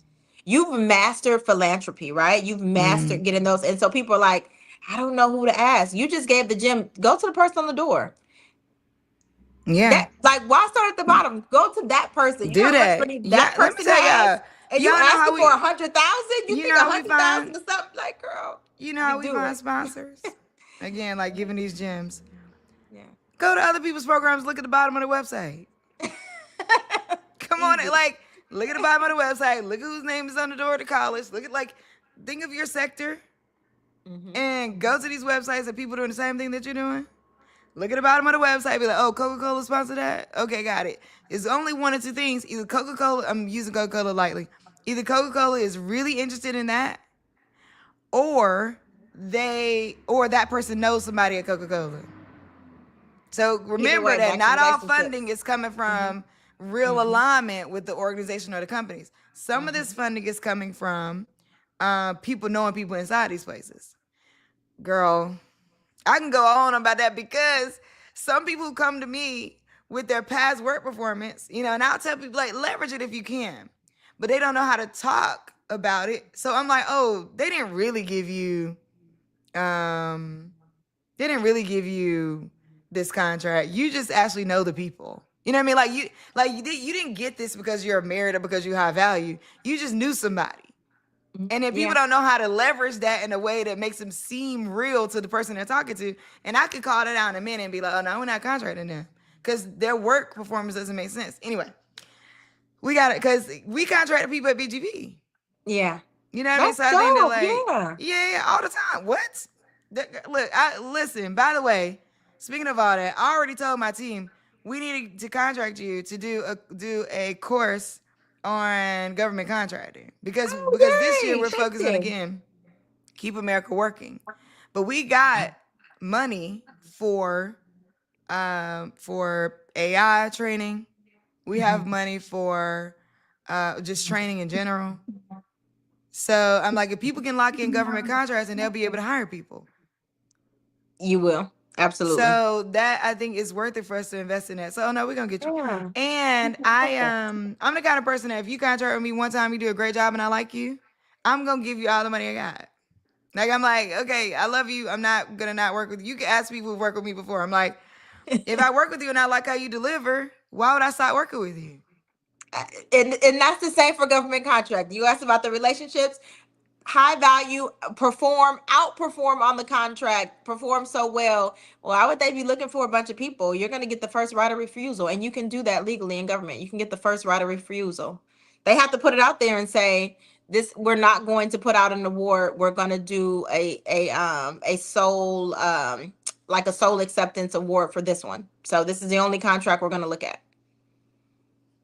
You've mastered philanthropy, right? You've mastered getting those. And so people are like, I don't know who to ask. You just gave the gym. Go to the person on the door. Yeah. Why start at the bottom? Go to that person. You Do know how much that. money Yeah, that let me person tell has? y'all. And you Y'all know how asking we- for 100,000? You You think know how we 100,000 find- is something? Like, girl. You know how we do find it. sponsors? Again, like giving these gems. Yeah. Go to other people's programs. Look at the bottom of the website. Come on, like look at the bottom of the website. Look at whose name is on the door of the college. Look at think of your sector, and go to these websites of people doing the same thing that you're doing. Look at the bottom of the website. Be like, oh, Coca-Cola sponsored that. Okay, got it. It's only one or two things. Either Coca-Cola. I'm using Coca-Cola lightly. Either Coca-Cola is really interested in that, or that person knows somebody at Coca-Cola. So remember way, that back to not all relationships. funding is coming from real alignment with the organization or the companies. Some of this funding is coming from people knowing people inside these places. Girl, I can go on about that because some people come to me with their past work performance, and I'll tell people leverage it if you can, but they don't know how to talk about it. So I'm like, oh, they didn't really give you this contract. You just actually know the people. You know what I mean? You didn't get this because you're married or because you're high value. You just knew somebody. And then people don't know how to leverage that in a way that makes them seem real to the person they're talking to. And I could call that out in a minute and be like, oh, no, we're not contracting them. Because their work performance doesn't make sense. Anyway, we got it. Because we contracted people at BGV. Yeah. You know what I mean? That's So I think dope, that yeah, all the time. What? Look, listen, by the way, speaking of all that, I already told my team we need to contract you to do a course on government contracting because this year we're focusing again, keep America working. But we got money for AI training. We have money for just training in general. So I'm like, if people can lock in government contracts, and they'll be able to hire people. You will. Absolutely. So that I think is worth it for us to invest in that. So no, we're gonna get you. Yeah. And I'm the kind of person that if you contract with me one time, you do a great job, and I like you, I'm gonna give you all the money I got. Like I'm like, okay, I love you. I'm not gonna not work with you. You can ask people who worked with me before. I'm like, if I work with you and I like how you deliver, why would I stop working with you? And that's the same for government contract. You asked about the relationships. High value, outperform on the contract, perform so well. Why would they be looking for a bunch of people? You're going to get the first right of refusal, and you can do that legally in government. You can get the first right of refusal. They have to put it out there and say, this, we're not going to put out an award. We're going to do a sole like a sole acceptance award for this one. So this is the only contract we're going to look at.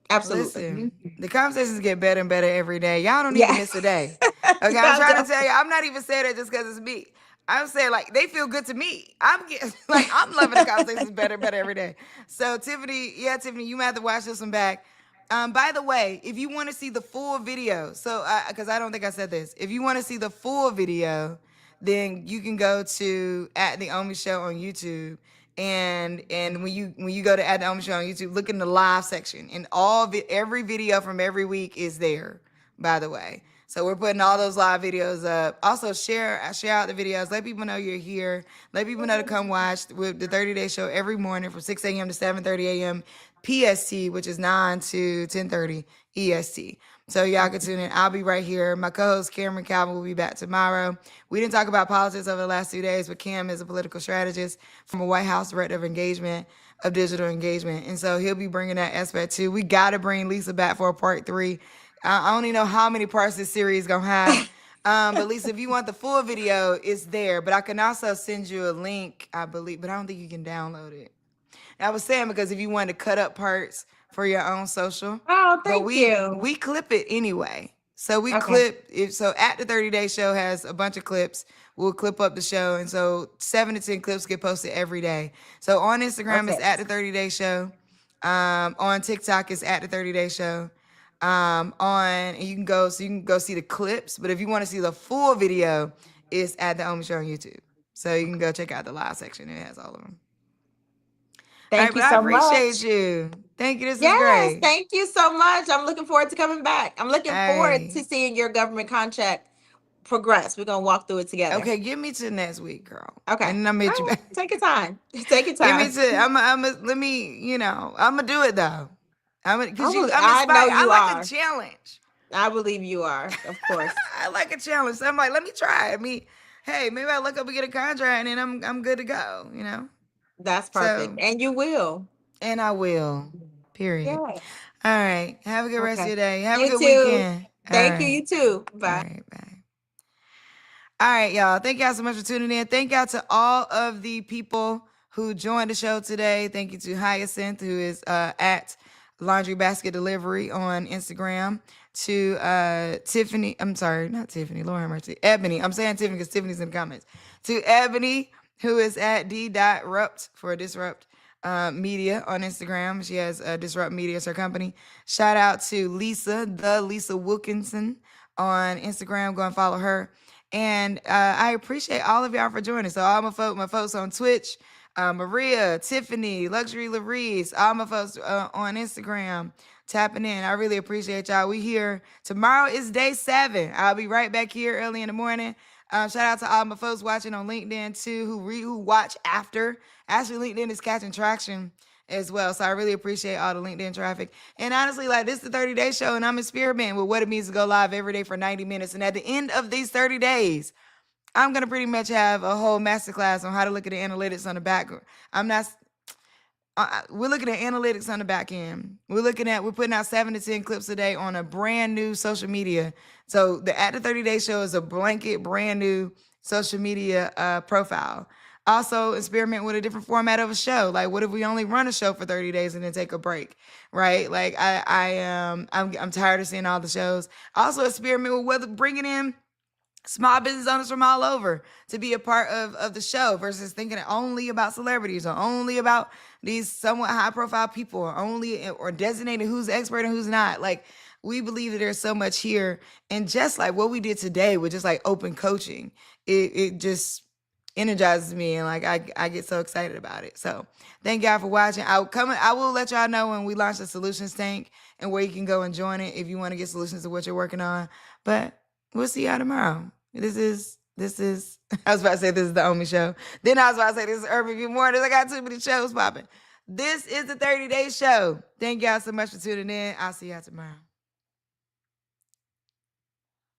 Absolutely. Listen, the conversations get better and better every day. Y'all don't even miss a day. Okay, Y'all I'm trying don't. to tell you, I'm not even saying that just because it's me. I'm saying like they feel good to me. I'm getting like I'm loving the conversations better and better every day. So Tiffany, you might have to watch this one back. By the way, if you want to see the full video, so because I don't think I said this, if you want to see the full video, then you can go to at the Omi Show on YouTube. And when you go to at the Omi Show on YouTube, look in the live section, and every video from every week is there. By the way, so we're putting all those live videos up. Also share out the videos. Let people know you're here. Let people know to come watch with the 30-day show every morning from 6 a.m. to 7:30 a.m. PST, which is 9 to 10:30 EST. So y'all can tune in. I'll be right here. My co-host Cameron Calvin will be back tomorrow. We didn't talk about politics over the last 2 days, but Cam is a political strategist from a White House Director of Engagement, of Digital Engagement. And so he'll be bringing that aspect too. We got to bring Lisa back for a part 3. I don't even know how many parts this series is going to have. But Lisa, if you want the full video, it's there. But I can also send you a link, I believe, but I don't think you can download it. I was saying because if you want to cut up parts for your own social. Oh, thank you. We clip it anyway. So we Okay. clip it. So at the 30-day show has a bunch of clips. We'll clip up the show. And so 7 to 10 clips get posted every day. So on Instagram, it's at the 30-day show. On TikTok, it's at the 30-day show. You can go see the clips. But if you want to see the full video, it's at the Omi Show on YouTube. So you can go check out the live section. It has all of them. Thank you so much. I appreciate you. Thank you. This is Yes, great. thank you so much. I'm looking forward to coming back. I'm looking forward Hey. to seeing your government contract progress. We're gonna walk through it together. Okay, give me to next week, girl. Okay. And I'm hit you All back. right, take your time. Take your time. Give me to. I'm gonna do it though. I I'm know inspired. I you like are. a challenge. I believe you are, of course. I like a challenge. So I'm like, let me try it. Hey, maybe I look up and get a contract, and then I'm good to go. That's perfect. So- And you will. And I will. Period. Yeah. All right. Have a good rest of Okay. your day. Have You a good too. weekend. Thank All you. right. You too. Bye. All right, bye. All right, y'all. Thank y'all so much for tuning in. Thank y'all to all of the people who joined the show today. Thank you to Hyacinth, who is at Laundry Basket Delivery on Instagram. To Tiffany, I'm sorry, not Tiffany, Lord have mercy, Ebony. I'm saying Tiffany because Tiffany's in the comments. To Ebony, who is at d.rupt for Disrupt Media on Instagram. She has Disrupt Media as her company. Shout out to Lisa, the Lisa Wilkinson on Instagram. Go and follow her. And I appreciate all of y'all for joining. So all my folks on Twitch, Maria, Tiffany, Luxury Larice, all my folks on Instagram tapping in. I really appreciate y'all. We here. Tomorrow is day 7. I'll be right back here early in the morning. Shout out to all my folks watching on LinkedIn too, who watch after. Actually, LinkedIn is catching traction as well. So I really appreciate all the LinkedIn traffic. And honestly, like, this is the 30-day show, and I'm experimenting with what it means to go live every day for 90 minutes. And at the end of these 30 days, I'm going to pretty much have a whole masterclass on how to look at the analytics on the back. We're looking at analytics on the back end. We're putting out 7 to 10 clips a day on a brand new social media. So the At the 30-Day Show is a blanket, brand new social media profile. Also experiment with a different format of a show. Like, what if we only run a show for 30 days and then take a break, right? Like, I'm tired of seeing all the shows. Also experiment with whether bringing in small business owners from all over to be a part of the show versus thinking only about celebrities or only about these somewhat high profile people or designating who's expert and who's not. Like, we believe that there's so much here. And just like what we did today with just like open coaching, it just energizes me, and like I get so excited about it. So thank y'all for watching. I will let y'all know when we launch the solutions tank and where you can go and join it if you want to get solutions to what you're working on. But we'll see y'all tomorrow. This is I was about to say this is the Omi show. Then I was about to say this is Urban View Mornings. I got too many shows popping. This is the 30 Day Show. Thank y'all so much for tuning in. I'll see y'all tomorrow.